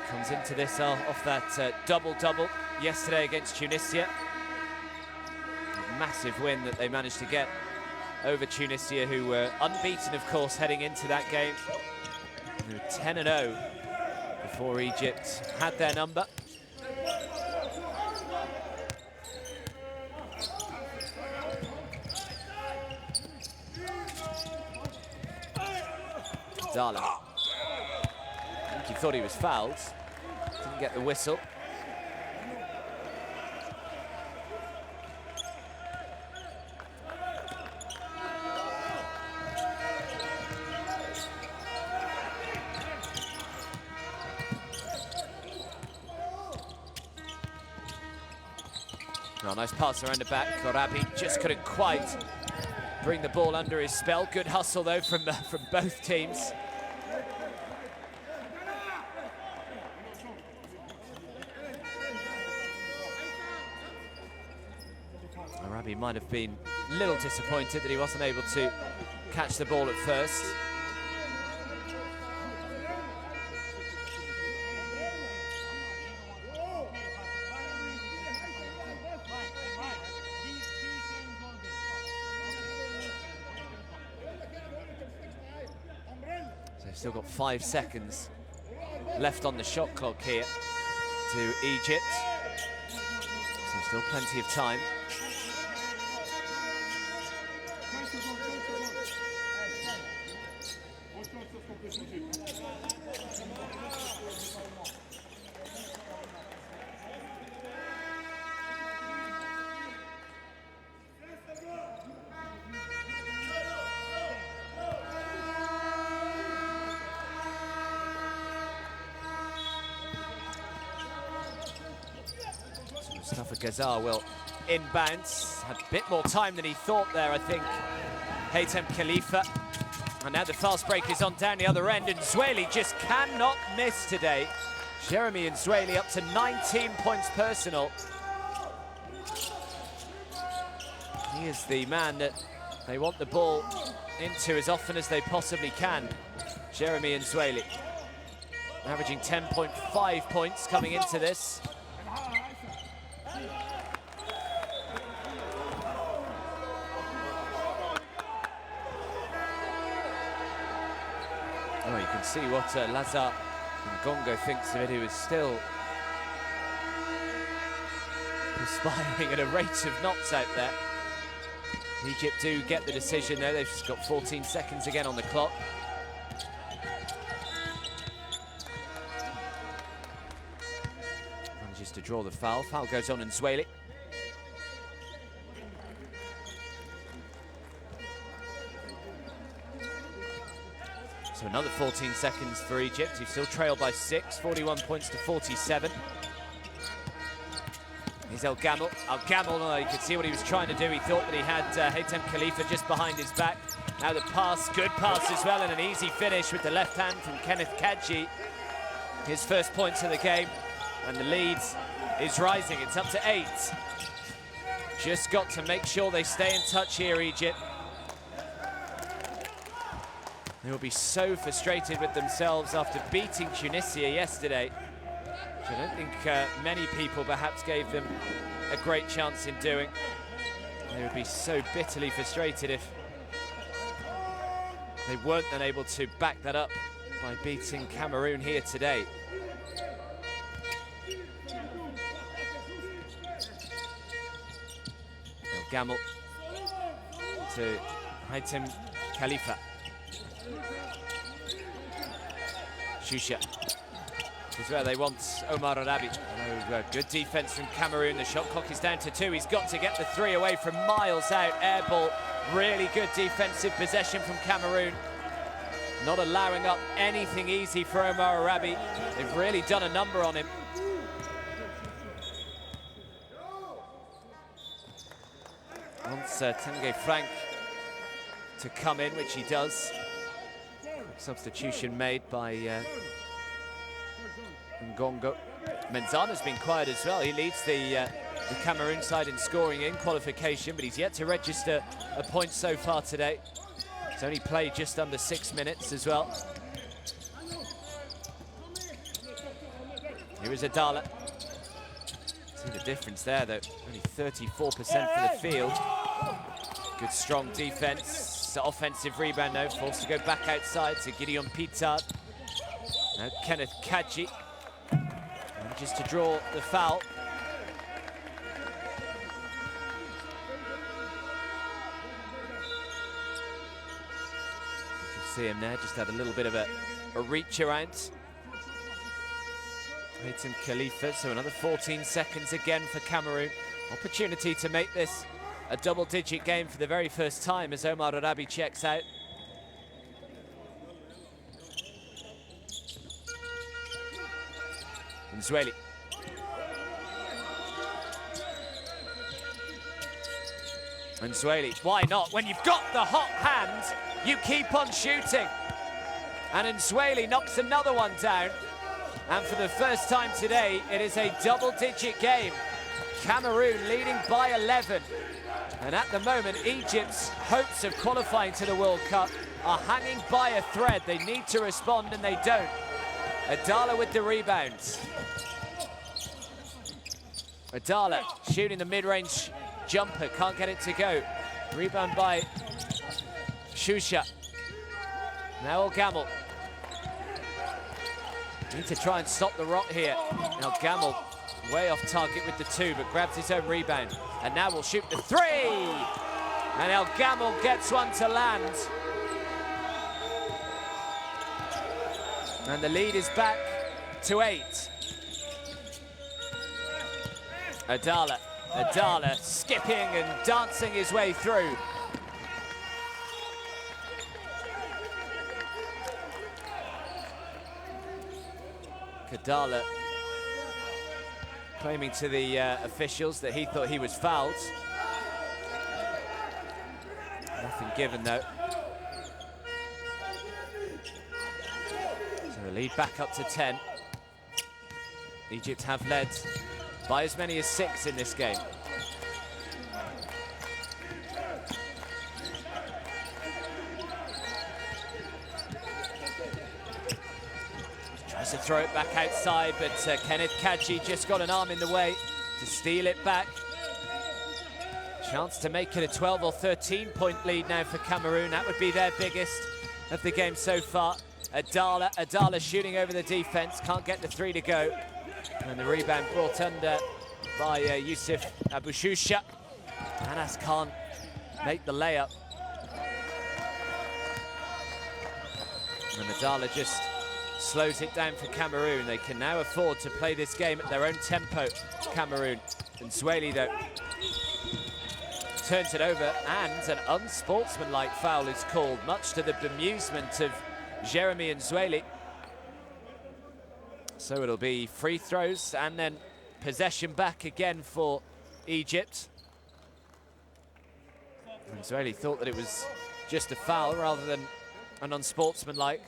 Comes into this off that double-double yesterday against Tunisia. A massive win that they managed to get over Tunisia, who were unbeaten, of course, heading into that game. They were 10-0 before Egypt had their number. Dala. I think he thought he was fouled. Didn't get the whistle. Oh, nice pass around the back. Orabi just couldn't quite bring the ball under his spell. Good hustle though from both teams. Orabi might have been a little disappointed that he wasn't able to catch the ball at first. So they've still got 5 seconds left on the shot clock here to Egypt. So still plenty of time. Mustafa Gazar will inbounds. Had a bit more time than he thought there, I think. Haytham Khalifa. And now the fast break is on down the other end, and Nzweli just cannot miss today. Jeremy Nzweli up to 19 points personal. He is the man that they want the ball into as often as they possibly can. Jeremy Nzweli, averaging 10.5 points coming into this. Oh, you can see what Lazar Ngongo thinks of it, who is still perspiring at a rate of knots out there. Egypt do get the decision though. They've just got 14 seconds again on the clock. Manages to draw the foul. Foul goes on Nzweli. So another 14 seconds for Egypt, who still trail by 6, 41 points to 47. Here's El Gamel. El Gamel, you could see what he was trying to do. He thought that he had Haytham Khalifa just behind his back. Now the pass, good pass as well, and an easy finish with the left hand from Kenneth Kadji. His first points of the game, and the lead is rising. It's up to 8. Just got to make sure they stay in touch here, Egypt. They will be so frustrated with themselves after beating Tunisia yesterday, which I don't think many people perhaps gave them a great chance in doing. They would be so bitterly frustrated if they weren't then able to back that up by beating Cameroon here today. El Gamel to Haytham Khalifa. Shusha is where they want Omar Arabi. Good defense from Cameroon. The shot clock is down to 2. He's got to get the 3 away from miles out. Air ball. Really good defensive possession from Cameroon. Not allowing up anything easy for Omar Arabi. They've really done a number on him. Wants Tanguy Frank to come in, which he does. Substitution made by Ngongo. Menzana's been quiet as well. He leads the Cameroon side in scoring in qualification, but he's yet to register a point so far today. He's only played just under 6 minutes as well. Here is Adala. See the difference there, though. Only 34% for the field. Good strong defense. Offensive rebound now, forced to go back outside to Gideon Pitard. Now Kenneth Kadji manages to draw the foul. You can see him there, just had a little bit of a reach around. Haytham Khalifa, so another 14 seconds again for Cameroon. Opportunity to make this a double-digit game for the very first time as Omar Arabi checks out. Nzweli. Nzweli, why not? When you've got the hot hand, you keep on shooting. And Nzweli knocks another one down. And for the first time today, it is a double-digit game. Cameroon leading by 11. And at the moment, Egypt's hopes of qualifying to the World Cup are hanging by a thread. They need to respond, and they don't. Adala with the rebounds. Adala shooting the mid-range jumper, can't get it to go. Rebound by Shusha. Now El Gamel. Need to try and stop the rot here. El Gamel way off target with the 2, but grabs his own rebound. And now we'll shoot the 3! And El Gamel gets one to land. And the lead is back to 8. Adala skipping and dancing his way through. Adala claiming to the officials that he thought he was fouled. Nothing given though. So the lead back up to 10. Egypt have led by as many as 6 in this game. Tries to throw it back outside, but Kenneth Kadji just got an arm in the way to steal it back. Chance to make it a 12 or 13 point lead now for Cameroon. That would be their biggest of the game so far. Adala shooting over the defense, can't get the 3 to go. And the rebound brought under by Yusuf Abushusha. Anas can't make the layup. And Adala just slows it down for Cameroon. They can now afford to play this game at their own tempo, Cameroon. And Zweli, though, turns it over, and an unsportsmanlike foul is called, much to the bemusement of Jeremy and Zweli. So it'll be free throws and then possession back again for Egypt. And Zweli thought that it was just a foul rather than an unsportsmanlike.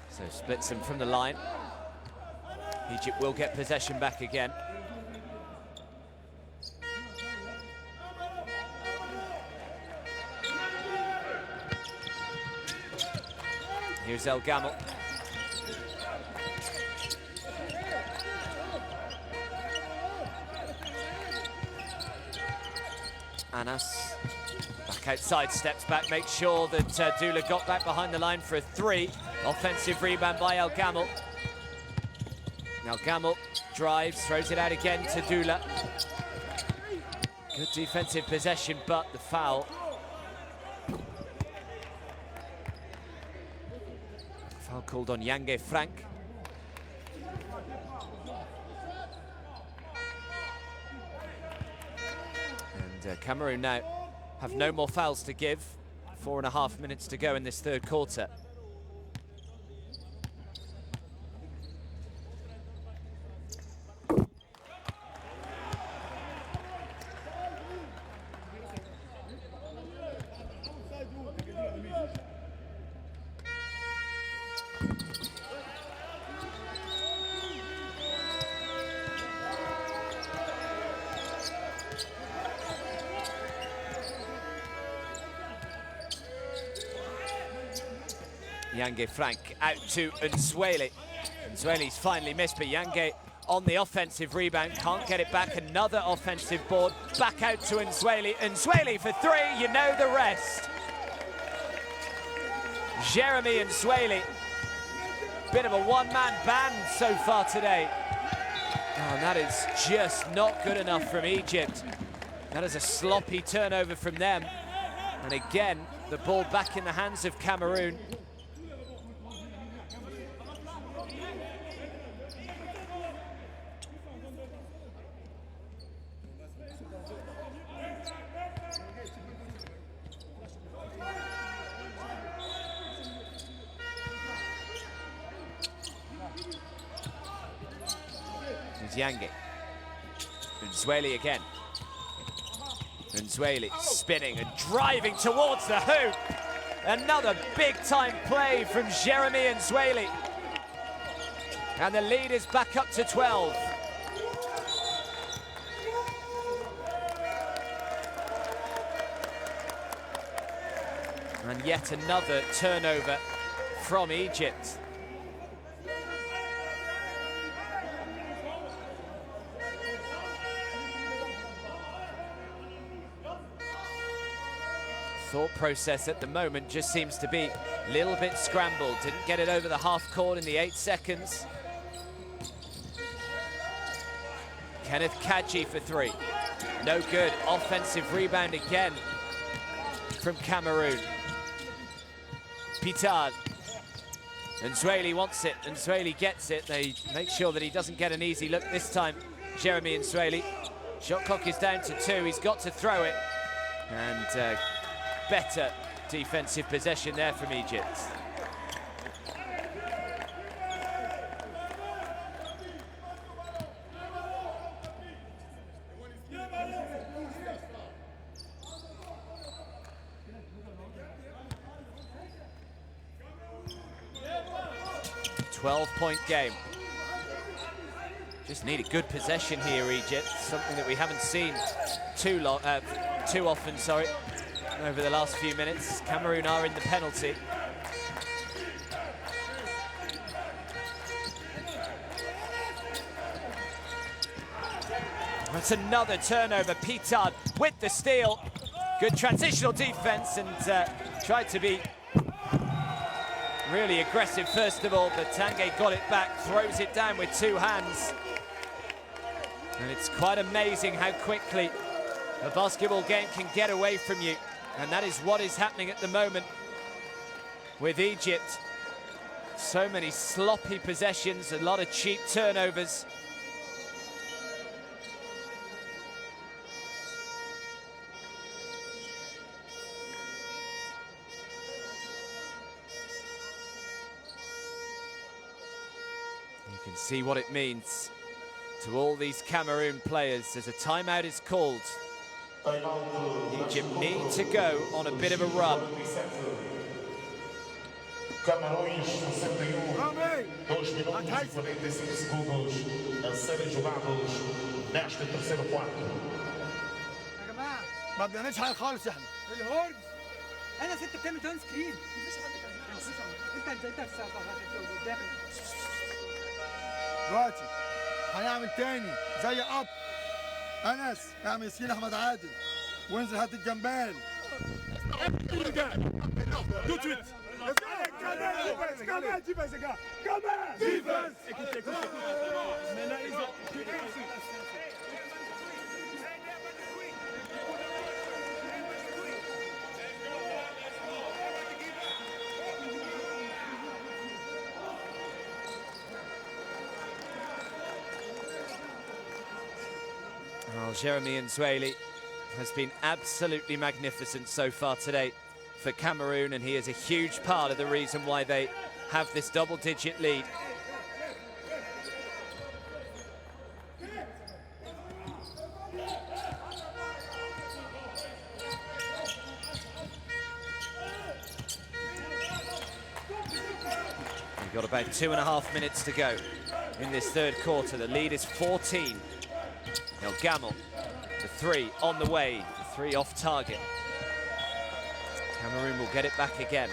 So splits them from the line. Egypt will get possession back again. Here's El Gamel. Anas back outside, steps back, makes sure that Dula got back behind the line for a 3. Offensive rebound by El Gamel. Now Gamel drives, throws it out again to Dula. Good defensive possession, but the foul. Foul called on Yange Frank. And Cameroon now have no more fouls to give. 4.5 minutes to go in this third quarter. Yange Frank out to Nzweli. Nzweli's finally missed, but Yange on the offensive rebound, can't get it back. Another offensive board, back out to Nzweli. Nzweli for 3, you know the rest. Jeremy Nzweli, bit of a one-man band so far today. Oh, and that is just not good enough from Egypt. That is a sloppy turnover from them. And again, the ball back in the hands of Cameroon. Yange. Nzweli again. Nzweli spinning and driving towards the hoop. Another big-time play from Jeremy Nzweli. And the lead is back up to 12. And yet another turnover from Egypt. thought process at the moment just seems to be a little bit scrambled. Didn't get it over the half court in the 8 seconds. Kenneth Kadji for 3. No good. Offensive rebound again from Cameroon. Pitard. And Nzweli wants it, and Nzweli gets it. They make sure that he doesn't get an easy look this time, Jeremy Nzweli. Shot clock is down to 2. He's got to throw it. And better defensive possession there from Egypt. A 12-point game. Just need a good possession here, Egypt. Something that we haven't seen too often, over the last few minutes. Cameroon are in the penalty. That's another turnover. Pitard with the steal. Good transitional defense, and tried to be really aggressive first of all, but Tanguy got it back, throws it down with 2 hands. And it's quite amazing how quickly a basketball game can get away from you. And that is what is happening at the moment with Egypt. So many sloppy possessions, a lot of cheap turnovers. You can see what it means to all these Cameroon players as a timeout is called. Egypt need to go on a bit of a run. Camarões 61, 2 minutos e 45 segundos a serem jogados neste terceiro quarto. يا جماعه ما بنعملش حاجه خالص احنا. الهورد انا ست بتعمل داون سكرين. انت قدام دلوقتي هنعمل تاني زي اب. انس اعمل سكين احمد عادل وانزل هات الجنبان. Tout de suite. Well, Jeremy Nzweli has been absolutely magnificent so far today for Cameroon, and he is a huge part of the reason why they have this double-digit lead. We've got about 2.5 minutes to go in this third quarter. The lead is 14. Now Gamel, the 3 on the way, the 3 off target. Cameroon will get it back again.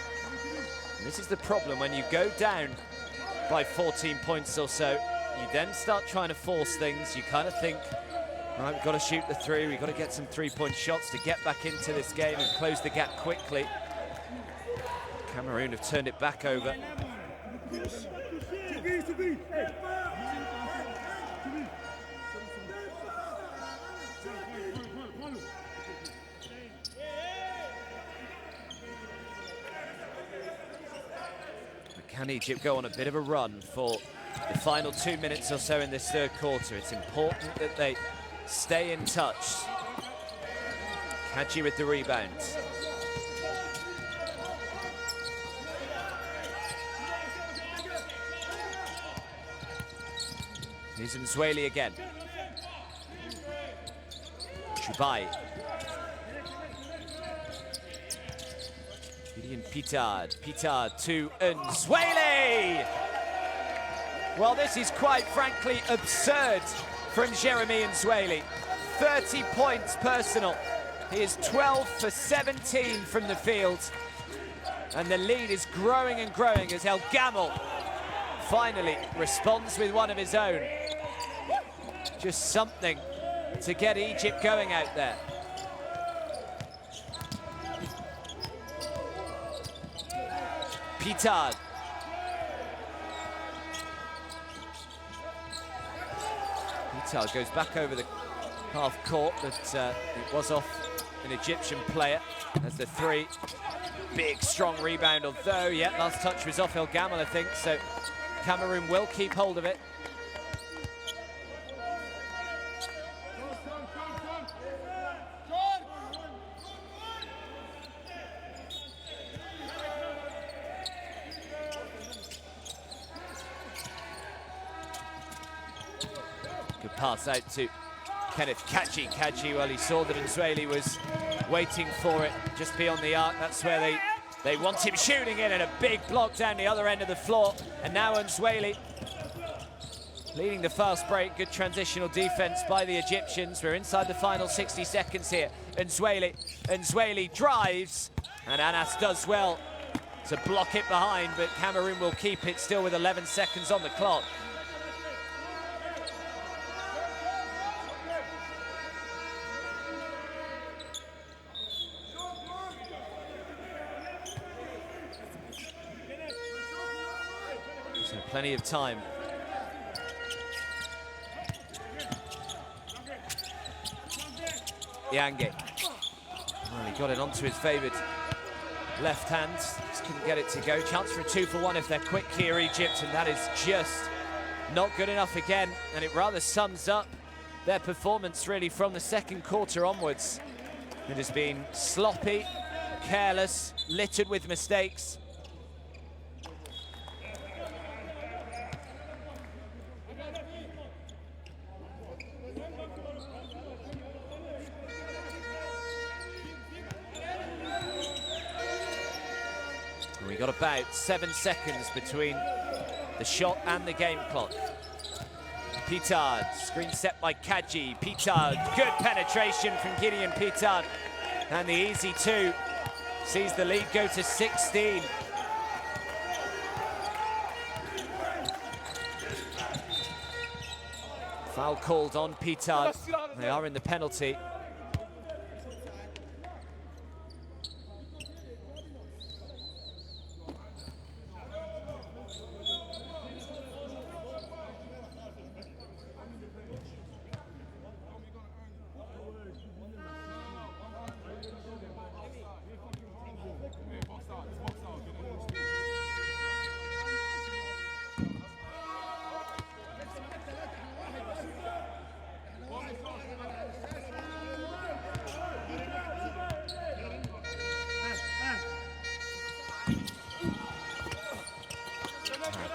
And this is the problem when you go down by 14 points or so, you then start trying to force things. You kind of think, all right, we've got to shoot the 3, we've got to get some 3-point shots to get back into this game and close the gap quickly. Cameroon have turned it back over. Can Egypt go on a bit of a run for the final 2 minutes or so in this third quarter? It's important that they stay in touch. Kadji with the rebounds. Here's Nzweli again. Chubai. Pitard to Nzweli! Well, this is quite frankly absurd from Jeremy Nzweli. 30 points personal. He is 12 for 17 from the field. And the lead is growing and growing as El Gamel finally responds with one of his own. Just something to get Egypt going out there. Pitard. Pitard goes back over the half court, but it was off an Egyptian player. As the three. Big, strong rebound, although, yeah, last touch was off El Gamal, I think, so Cameroon will keep hold of it. Good pass out to Kenneth Kachi. Kachi, well, he saw that Nzweli was waiting for it just beyond the arc. That's where they want him shooting it, and a big block down the other end of the floor. And now Nzweli leading the fast break. Good transitional defense by the Egyptians. We're inside the final 60 seconds here. Nzweli drives, and Anas does well to block it behind, but Cameroon will keep it still with 11 seconds on the clock. So plenty of time. Yange. Well, he got it onto his favoured left hand. Just couldn't get it to go. Chance for a 2-for-1 if they're quick here, Egypt, and that is just not good enough again. And it rather sums up their performance really from the second quarter onwards. It has been sloppy, careless, littered with mistakes. We got about 7 seconds between the shot and the game clock. Pitard, screen set by Kaji. Pitard, good penetration from Gideon Pitard. And the easy two sees the lead go to 16. Foul called on Pitard. They are in the penalty.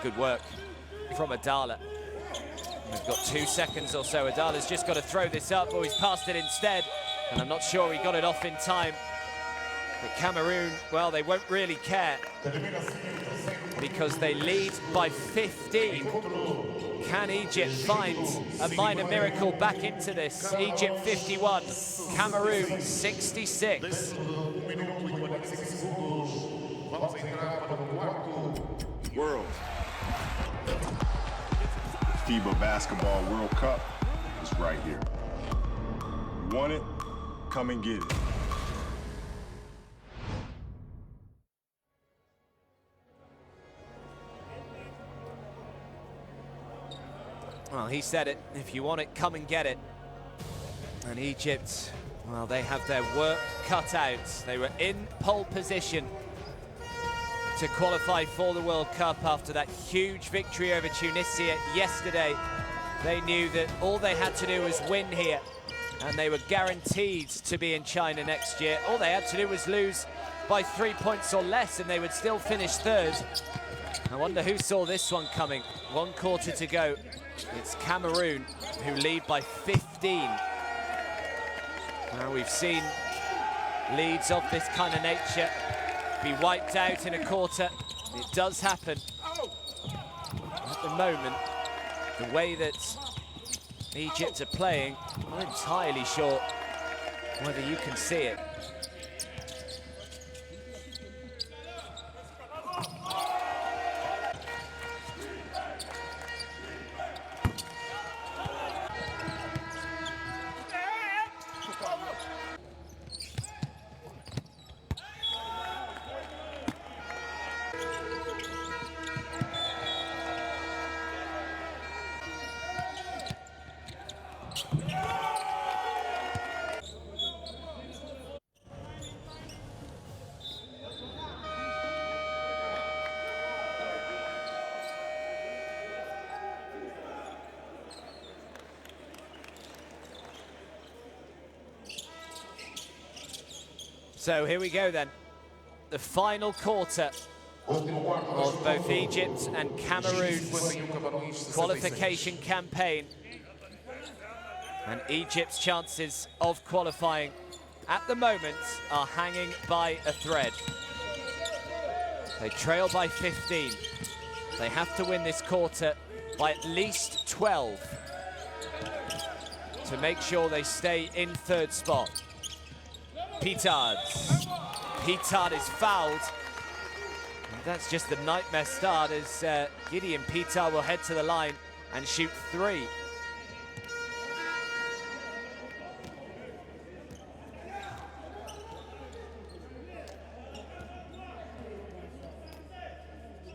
Good work from Adala. We've got 2 seconds or so. Adala's just got to throw this up, or he's passed it instead. And I'm not sure he got it off in time. But Cameroon, well, they won't really care because they lead by 15. Can Egypt find a minor miracle back into this? Egypt 51, Cameroon 66. World. FIBA Basketball World Cup is right here. You want it? Come and get it. Well, he said it. If you want it, come and get it. And Egypt, well, they have their work cut out. They were in pole position to qualify for the World Cup after that huge victory over Tunisia yesterday. They knew that all they had to do was win here, and they were guaranteed to be in China next year. All they had to do was lose by 3 points or less, and they would still finish third. I wonder who saw this one coming. 1 quarter to go. It's Cameroon who lead by 15. Now we've seen leads of this kind of nature be wiped out in a quarter. It does happen. At the moment, the way that Egypt are playing, I'm not entirely sure whether you can see it. So here we go then. The final quarter of both Egypt and Cameroon's qualification campaign. And Egypt's chances of qualifying at the moment are hanging by a thread. They trail by 15. They have to win this quarter by at least 12 to make sure they stay in third spot. Pitard is fouled. And that's just the nightmare start as Gideon Pitard will head to the line and shoot 3.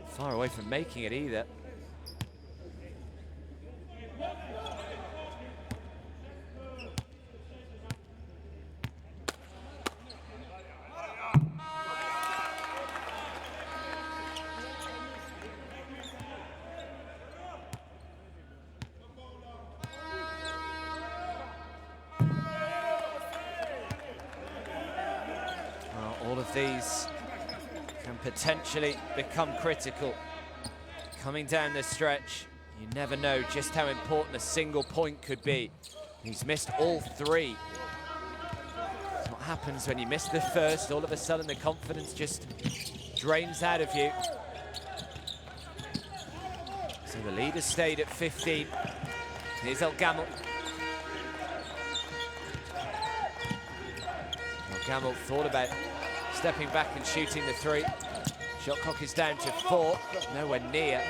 Far away from making it either. All of these can potentially become critical. Coming down this stretch, you never know just how important a single point could be. He's missed all 3. That's what happens when you miss the first. All of a sudden, the confidence just drains out of you. So the lead has stayed at 15. Here's El Gamel. El Gamel thought about stepping back and shooting the 3. Shot clock is down to 4, nowhere near.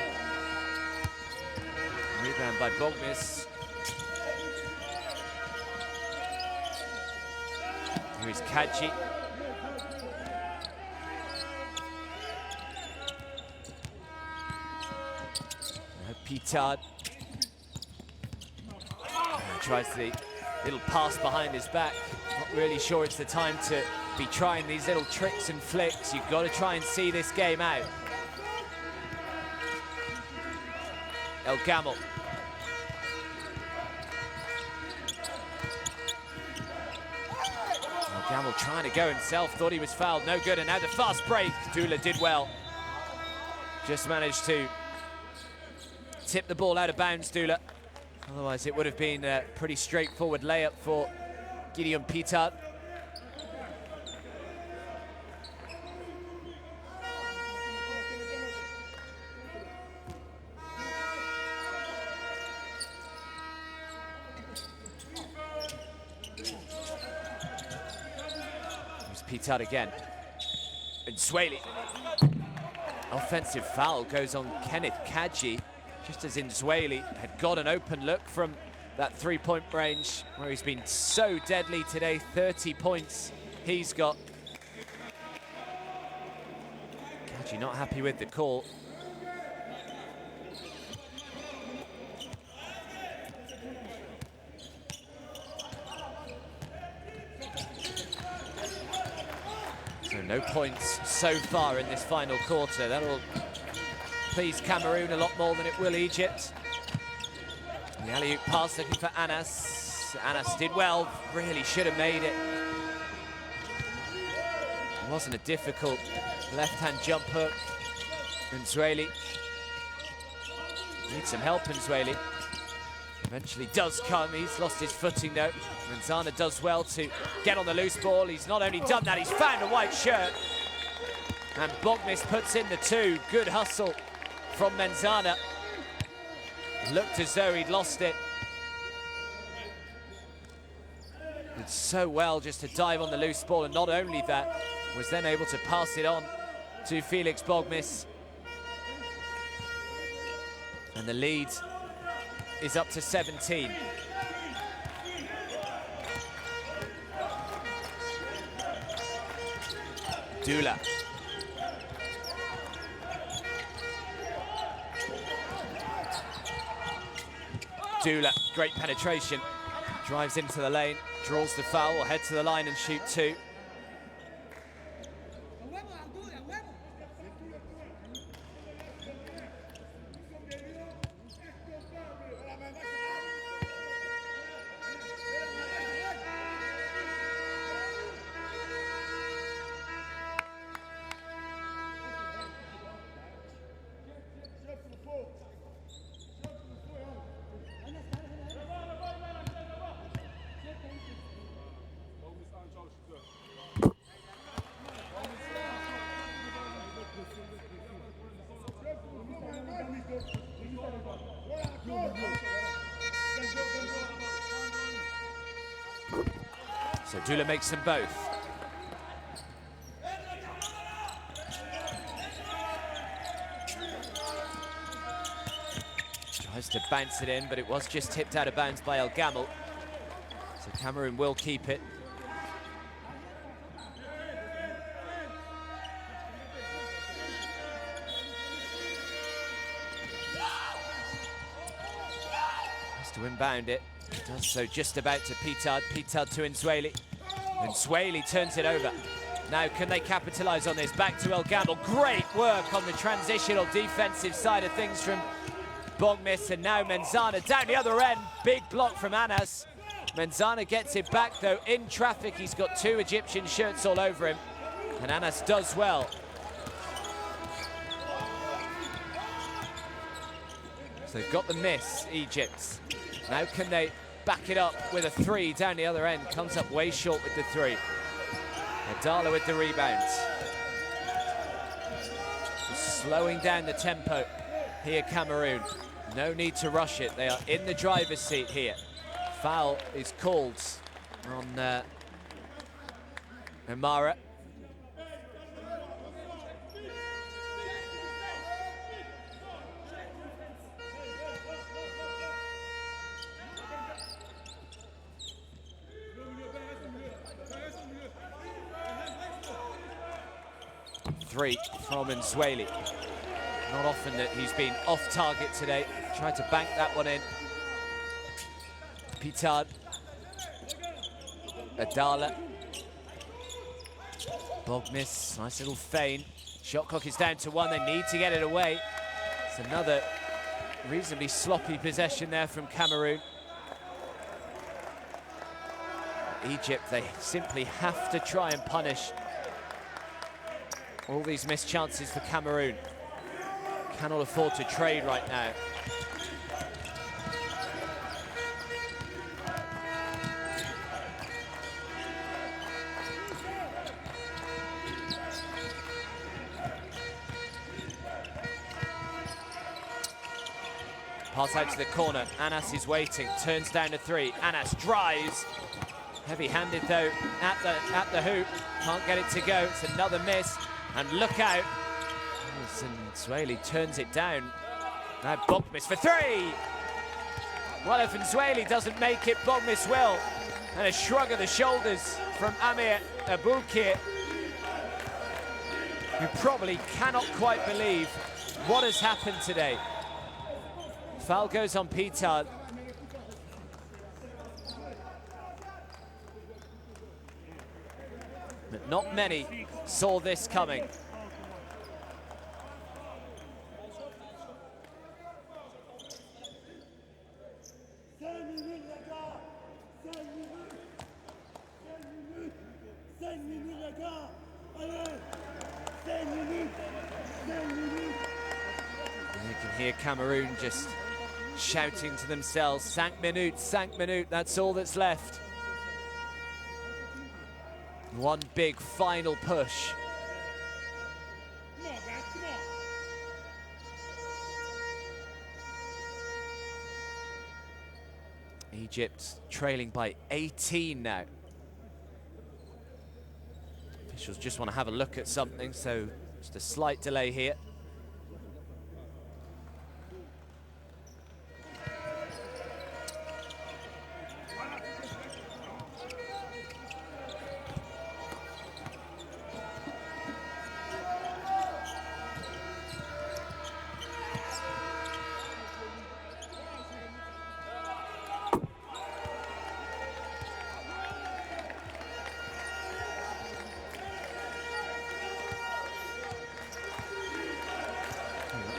Rebound by Bogmis. Here is Kadji. Pitard. Tries the little pass behind his back. Not really sure it's the time to be trying these little tricks and flicks. You've got to try and see this game out. El Gamel. El Gamel trying to go himself, thought he was fouled, no good, and now the fast break. Dula did well. Just managed to tip the ball out of bounds, Dula. Otherwise it would have been a pretty straightforward layup for Gideon Pitard. Pitard again. And Swaley. Offensive foul goes on Kenneth Kadji, just as Nzweli had got an open look from that 3-point range where he's been so deadly today. 30 points he's got. Kadji not happy with the call. So no points so far in this final quarter. That'll please Cameroon a lot more than it will Egypt. The alley-oop pass looking for Anas. Anas did well, really should have made it. It wasn't a difficult left-hand jump hook. Nzweli needs some help, Nzweli. Eventually does come, he's lost his footing though. Menzana does well to get on the loose ball. He's not only done that, he's found a white shirt. And Bogmis puts in the 2. Good hustle from Menzana. Looked as though he'd lost it. Did so well just to dive on the loose ball, and not only that, was then able to pass it on to Felix Bogmis. And the lead is up to 17. Dula. Dula, great penetration. Drives into the lane, draws the foul, will head to the line and shoot 2. So Dula makes them both. Tries to bounce it in, but it was just tipped out of bounds by El Gamel. So Cameroon will keep it. Has to inbound it. Does so just about to Pitard. Pitard to Nzweli. Nzweli turns it over. Now can they capitalise on this? Back to El Gamel. Great work on the transitional defensive side of things from Bogmis, and now Menzana down the other end. Big block from Anas. Menzana gets it back though in traffic. He's got 2 Egyptian shirts all over him, and Anas does well. So they've got the miss, Egypt. Now can they back it up with a 3 down the other end? Comes up way short with the 3. Adala with the rebound. Slowing down the tempo here, Cameroon. No need to rush it. They are in the driver's seat here. Foul is called on Amara. Three from Nzweli. Not often that he's been off target today. Tried to bank that one in. Pitard. Adala. Bogmis, nice little feint. Shot clock is down to 1. They need to get it away. It's another reasonably sloppy possession there from Cameroon. Egypt, they simply have to try and punish all these missed chances for Cameroon. Cannot afford to trade right now. Pass out to the corner. Anas is waiting. Turns down to 3. Anas drives. Heavy-handed though at the hoop. Can't get it to go. It's another miss. And look out. Nzweli turns it down. Now Bogmis for 3. Well, if Nzweli doesn't make it, Bogmis will. And a shrug of the shoulders from Amir Aboukir, who probably cannot quite believe what has happened today. Foul goes on Pitard. But not many saw this coming. And you can hear Cameroon just shouting to themselves, 5 minutes, that's all that's left. One big final push. Egypt trailing by 18 now. Officials just want to have a look at something, so just a slight delay here.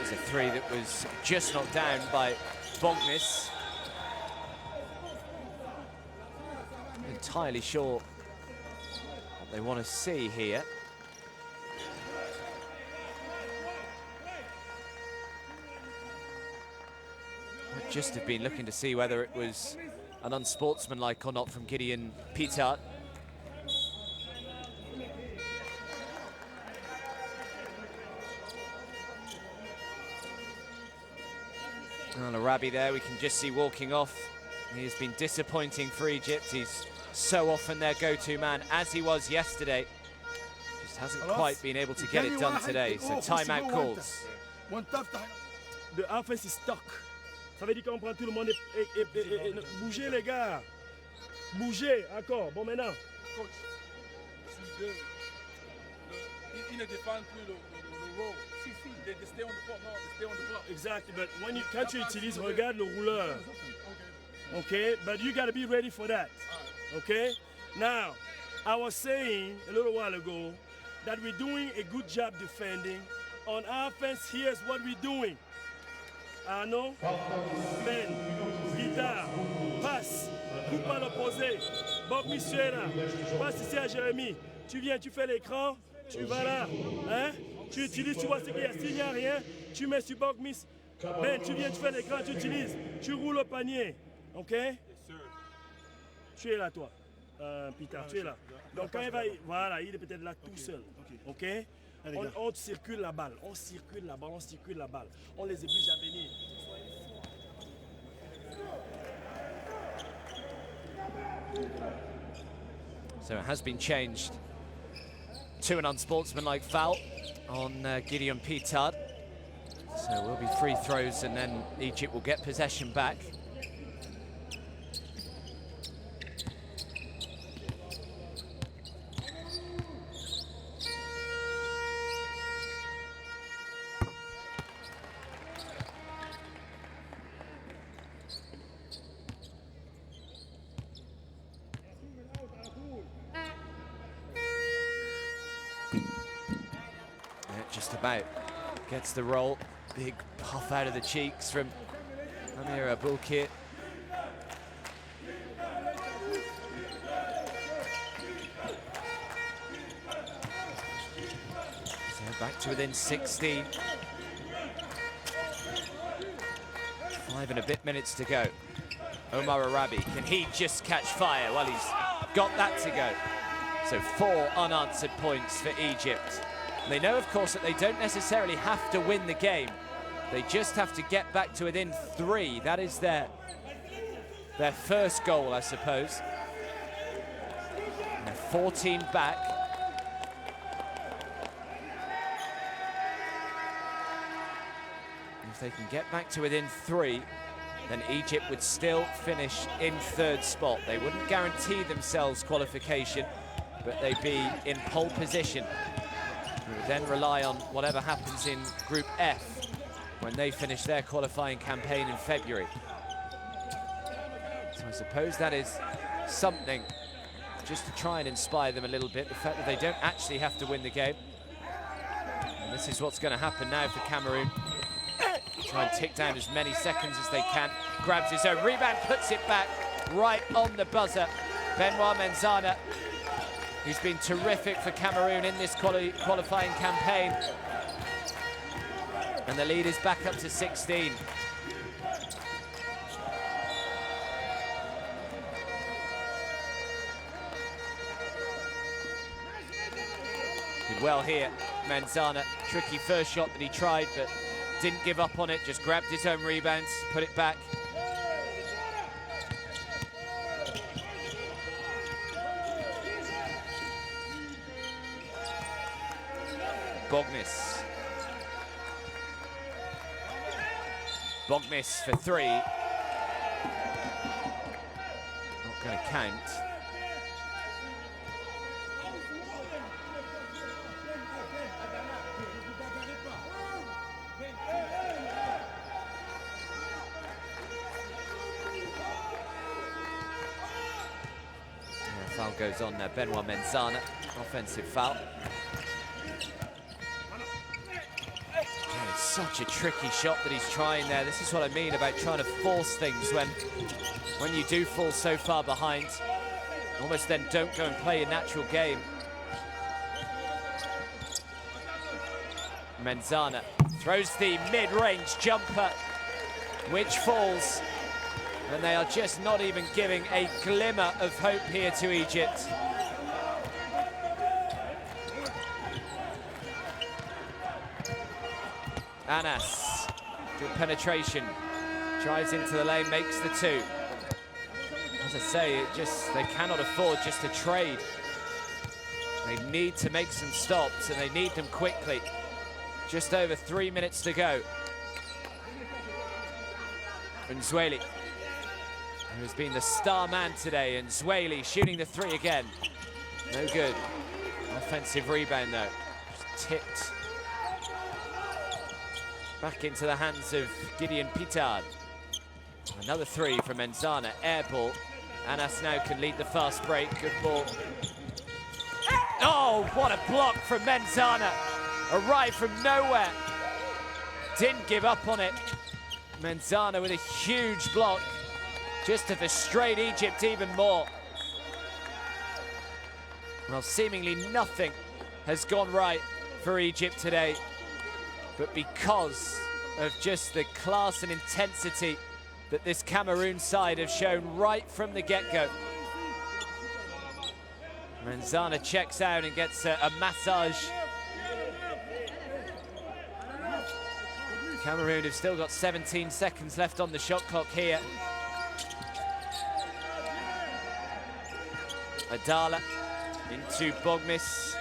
A 3 that was just knocked down by Bogmis. Not entirely sure what they want to see here. Might just have been looking to see whether it was an unsportsmanlike or not from Gideon Pitard. Well, Arabi there, we can just see walking off. He has been disappointing for Egypt. He's so often their go-to man, as he was yesterday. Just hasn't quite been able to get it done today, so timeout calls. The offense is stuck. Ça veut dire qu'on prend tout le monde et bougez les gars. Bougez, encore. Bon maintenant. Coach, il ne défend plus le rôle. Si, they stay on the block. No, they stay on the block. Exactly, but when you quand tu utilises, regarde le rouleur. Okay, but you got to be ready for that. Okay. Now, I was saying a little while ago that we're doing a good job defending. On offense, here's what we're doing. Arnaud, Ben, guitare, passe, coupe à l'opposé. Bob Michel, passe ici à Jérémy. Tu viens, tu fais l'écran, tu vas là. Hein? Tu utilises, tu vois ce qu'il y a. S'il n'y a rien, tu mets sur Bob Miss. Ben, tu viens, tu fais l'écran, tu utilises. Tu roules au panier. OK? Tu es là, toi. Peter, tu es là. Donc quand il va, voilà, il est peut-être là tout seul. OK? On circule la balle, on circule la balle, on circule la balle. On les oblige à venir. So it has been changed to an unsportsmanlike foul on Gideon Pitard. So it will be free throws and then Egypt will get possession back. Just about gets the roll. Big puff out of the cheeks from Amir Abulkir. So back to within 16. 5 and a bit minutes to go. Omar Arabi, can he just catch fire? Well, he's got that to go. So 4 unanswered points for Egypt. They know, of course, that they don't necessarily have to win the game. They just have to get back to within 3. That is their first goal, I suppose. And 14 back. If they can get back to within 3, then Egypt would still finish in 3rd spot. They wouldn't guarantee themselves qualification, but they'd be in pole position. We would then rely on whatever happens in Group F when they finish their qualifying campaign in February. So I suppose that is something just to try and inspire them a little bit, the fact that they don't actually have to win the game. And this is what's going to happen now for Cameroon. Try and tick down as many seconds as they can. Grabs his own rebound, puts it back right on the buzzer. Benoit Menzana, who's been terrific for Cameroon in this qualifying campaign. And the lead is back up to 16. Did well here, Menzana. Tricky first shot that he tried, but didn't give up on it, just grabbed his own rebounds, put it back. Bognis. Bognis for 3. Not going to count. Foul goes on there. Benoit Menzana, offensive foul. It's such a tricky shot that he's trying there. This is what I mean about trying to force things when you do fall so far behind. Almost then don't go and play your natural game. Menzana throws the mid-range jumper, which falls. And they are just not even giving a glimmer of hope here to Egypt. Anas, good penetration, drives into the lane, makes the 2. as I say, they cannot afford just to trade. They need to make some stops, and they need them quickly. Just over 3 minutes to go. And Zweli, who has been the star man today, and Zweli shooting the three again. No good. Offensive rebound though. Just tipped back into the hands of Gideon Pitard. Another three from Menzana, air ball. Anas now can lead the fast break, good ball. Oh, what a block from Menzana. Arrived from nowhere. Didn't give up on it. Menzana with a huge block, just to frustrate Egypt even more. Well, seemingly nothing has gone right for Egypt today, but because of just the class and intensity that this Cameroon side have shown right from the get-go. Menzana checks out and gets a massage. Cameroon have still got 17 seconds left on the shot clock here. Adala into Bogmis.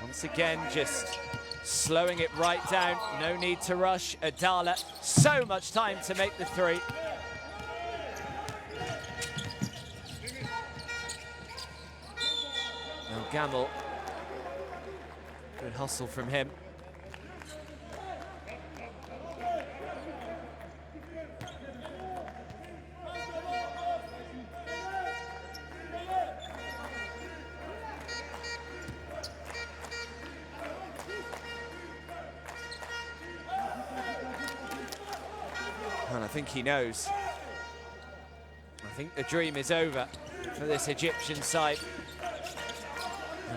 Once again, just slowing it right down. No need to rush. Adala, so much time to make the three. Now Gamble. Good hustle from him. And I think he knows. I think the dream is over for this Egyptian side.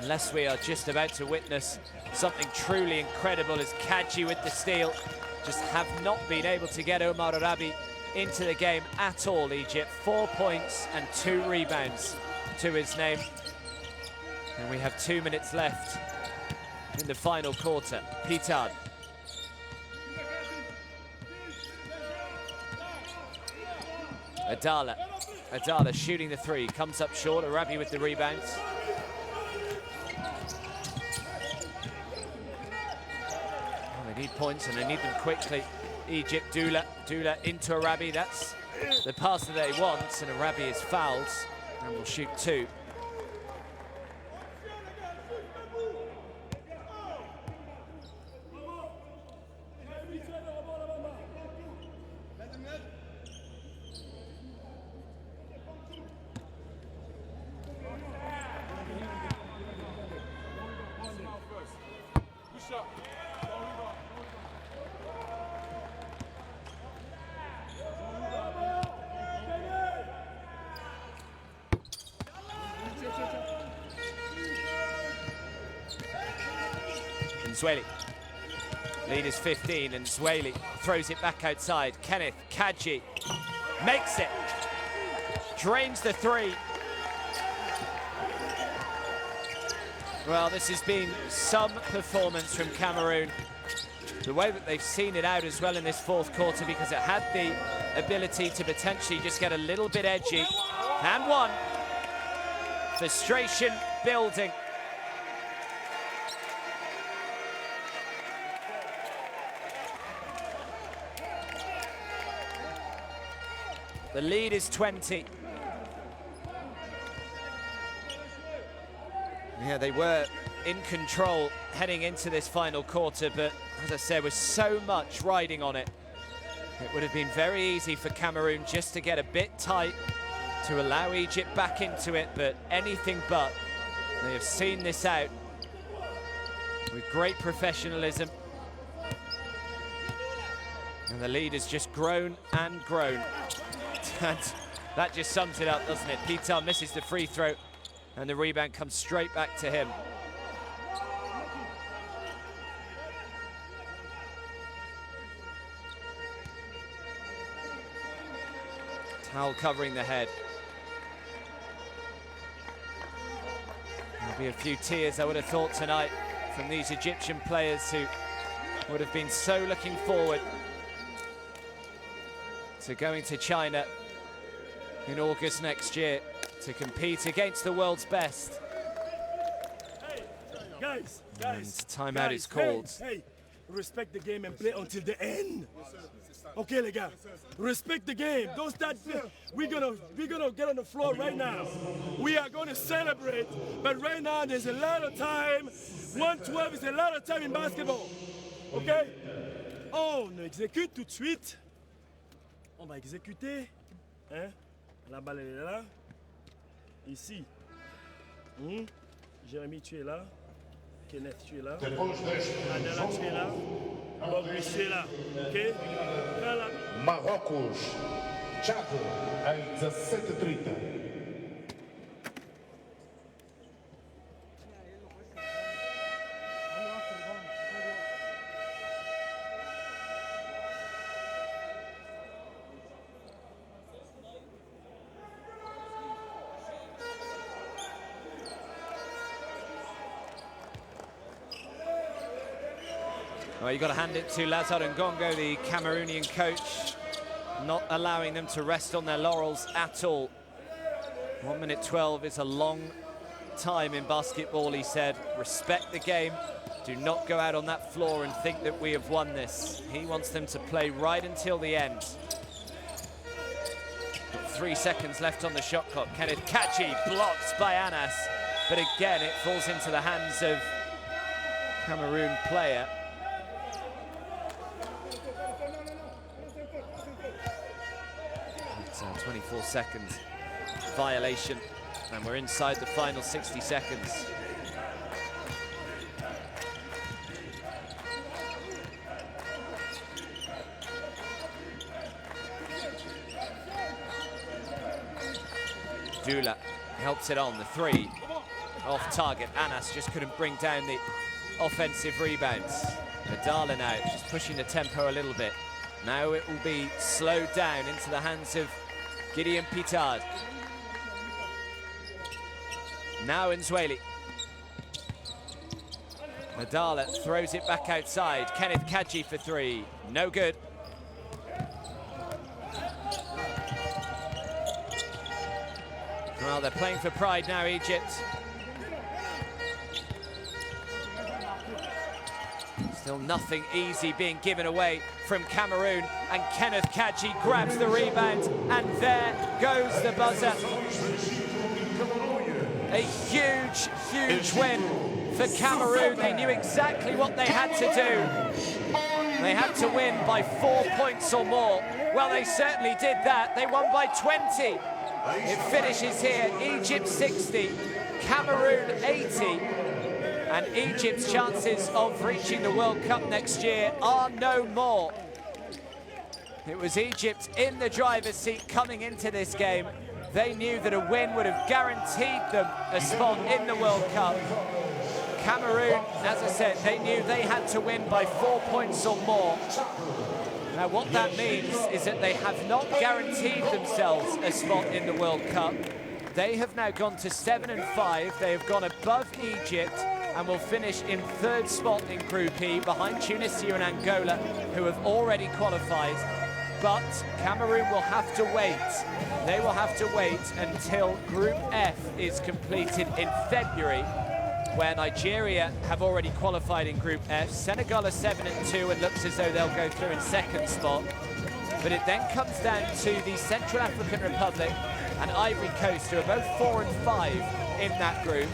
Unless we are just about to witness something truly incredible as Kadji with the steal. Just have not been able to get Omar Arabi into the game at all, Egypt. 4 points and 2 rebounds to his name. And we have 2 minutes left in the final quarter. Pitard. Adala shooting the three, comes up short. Arabi with the rebounds. They need points and they need them quickly. Egypt, Dula into Arabi. That's the pass that they want, and Arabi is fouled and will shoot 2. Zweli. Lead is 15 and Zweli throws it back outside. Kenneth Kadji makes it. Drains the three. Well, this has been some performance from Cameroon. The way that they've seen it out as well in this fourth quarter, because it had the ability to potentially just get a little bit edgy. And one. Frustration building. The lead is 20. Yeah, they were in control heading into this final quarter, but as I said, with so much riding on it, it would have been very easy for Cameroon just to get a bit tight to allow Egypt back into it, but anything but. They have seen this out with great professionalism. And the lead has just grown and grown. And that just sums it up, doesn't it? Pitard misses the free throw, and the rebound comes straight back to him. Towel covering the head. There'll be a few tears, I would have thought, tonight from these Egyptian players who would have been so looking forward to going to China in August next year to compete against the world's best. Guys, And timeout is called. Hey, respect the game and play until the end. Okay, les gars, respect the game. Don't start. We're gonna get on the floor right now. We are gonna celebrate, but right now there's a lot of time. 1:12 is a lot of time in basketball. Okay? On exécute tout de suite. On va exécuter. Hein? La balle elle est là. Ici. Jérémy, tu es là. Kenneth, tu es là. Adela, tu es là. Bob, tu es là. OK? Marrocos, Tchad, às 17h30. Well, you've got to hand it to Lazar Ngongo, the Cameroonian coach, not allowing them to rest on their laurels at all. 1 minute 12 is a long time in basketball, he said. Respect the game. Do not go out on that floor and think that we have won this. He wants them to play right until the end. Got 3 seconds left on the shot clock. Kenneth Kachi blocked by Anas, but again it falls into the hands of Cameroon player. It's a 24-second violation, and we're inside the final 60 seconds. Dula helps it on, the three off target. Anas just couldn't bring down the offensive rebounds. Nadala now just pushing the tempo a little bit. Now it will be slowed down into the hands of Gideon Pitard. Now Nzweli. Nadala throws it back outside. Kenneth Kachi for three. No good. Well, they're playing for pride now, Egypt. Still nothing easy being given away from Cameroon, and Kenneth Kachi grabs the rebound, and there goes the buzzer. A huge, huge win for Cameroon. They knew exactly what they had to do. They had to win by 4 points or more. Well, they certainly did that. They won by 20. It finishes here, Egypt 60, Cameroon 80, and Egypt's chances of reaching the World Cup next year are no more. It was Egypt in the driver's seat coming into this game. They knew that a win would have guaranteed them a spot in the World Cup. Cameroon, as I said, they knew they had to win by 4 points or more. Now, what that means is that they have not guaranteed themselves a spot in the World Cup. They have now gone to 7 and 5. They have gone above Egypt and will finish in third spot in Group E behind Tunisia and Angola, who have already qualified. But Cameroon will have to wait. They will have to wait until Group F is completed in February, where Nigeria have already qualified in Group F. Senegal are 7 and 2 and looks as though they'll go through in second spot. But it then comes down to the Central African Republic and Ivory Coast, who are both 4 and 5 in that group.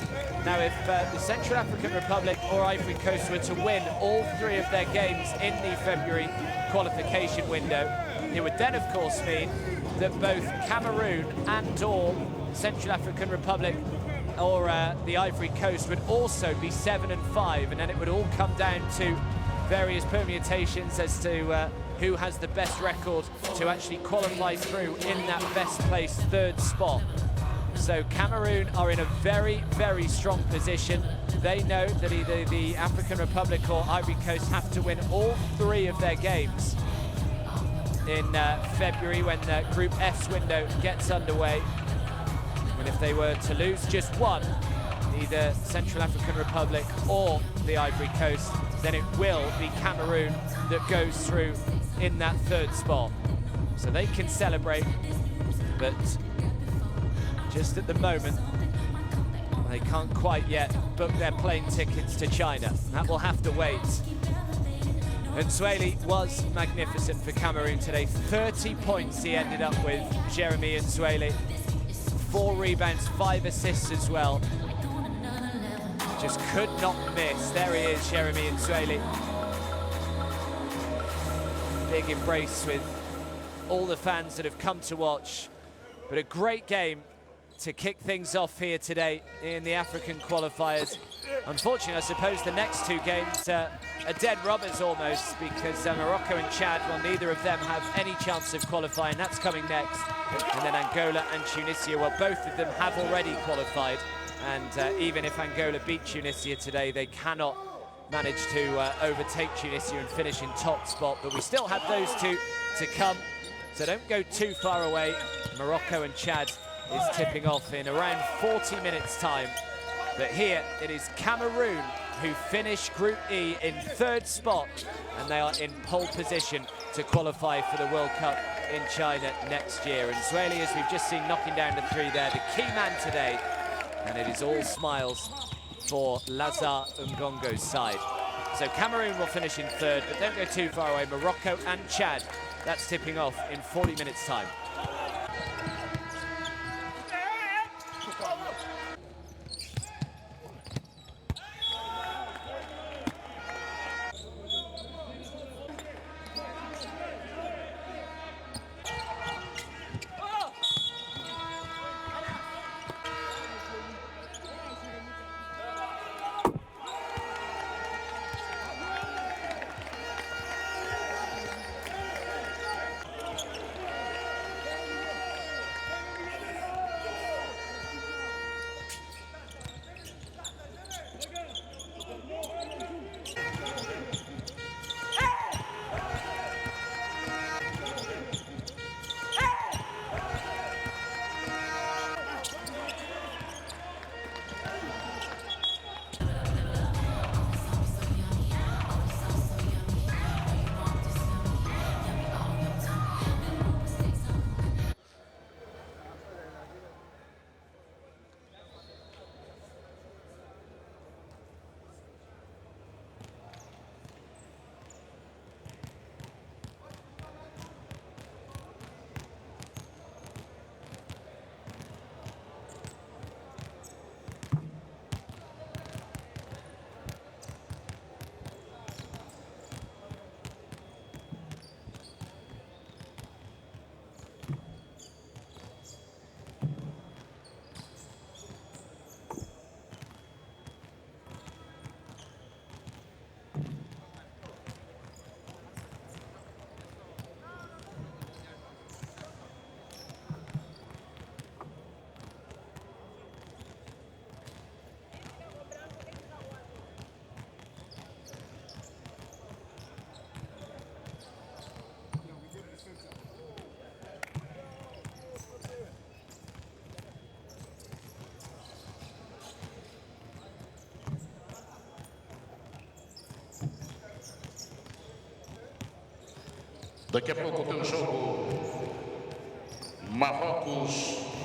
Now, if the Central African Republic or Ivory Coast were to win all 3 of their games in the February qualification window, it would then, of course, mean that both Cameroon and or Central African Republic or the Ivory Coast would also be 7 and 5, and then it would all come down to various permutations as to who has the best record to actually qualify through in that best place third spot. So Cameroon are in a very, very strong position. They know that either the African Republic or Ivory Coast have to win all 3 of their games in February when Group F's window gets underway. And if they were to lose just one, either Central African Republic or the Ivory Coast, then it will be Cameroon that goes through in that third spot. So they can celebrate, but just at the moment, they can't quite yet book their plane tickets to China. That will have to wait. And Nsueli was magnificent for Cameroon today. 30 points he ended up with, Jeremy Nsueli. 4 rebounds, 5 assists as well. Just could not miss. There he is, Jeremy Nsueli. Big embrace with all the fans that have come to watch. But a great game to kick things off here today in the African qualifiers. Unfortunately, I suppose the next 2 games are dead rubbers almost, because Morocco and Chad, well, neither of them have any chance of qualifying. That's coming next. And then Angola and Tunisia, well, both of them have already qualified. And even if Angola beat Tunisia today, they cannot manage to overtake Tunisia and finish in top spot. But we still have those 2 to come, so don't go too far away. Morocco and Chad is tipping off in around 40 minutes time. But here it is Cameroon who finish Group E in 3rd spot, and they are in pole position to qualify for the World Cup in China next year. And Nsueli, as we've just seen, knocking down the 3 there, the key man today, and it is all smiles for Lazare Ngongo's side. So Cameroon will finish in 3rd, but don't go too far away. Morocco and Chad, that's tipping off in 40 minutes time. Daqui a pouco tem um jogo Marrocos-Chad.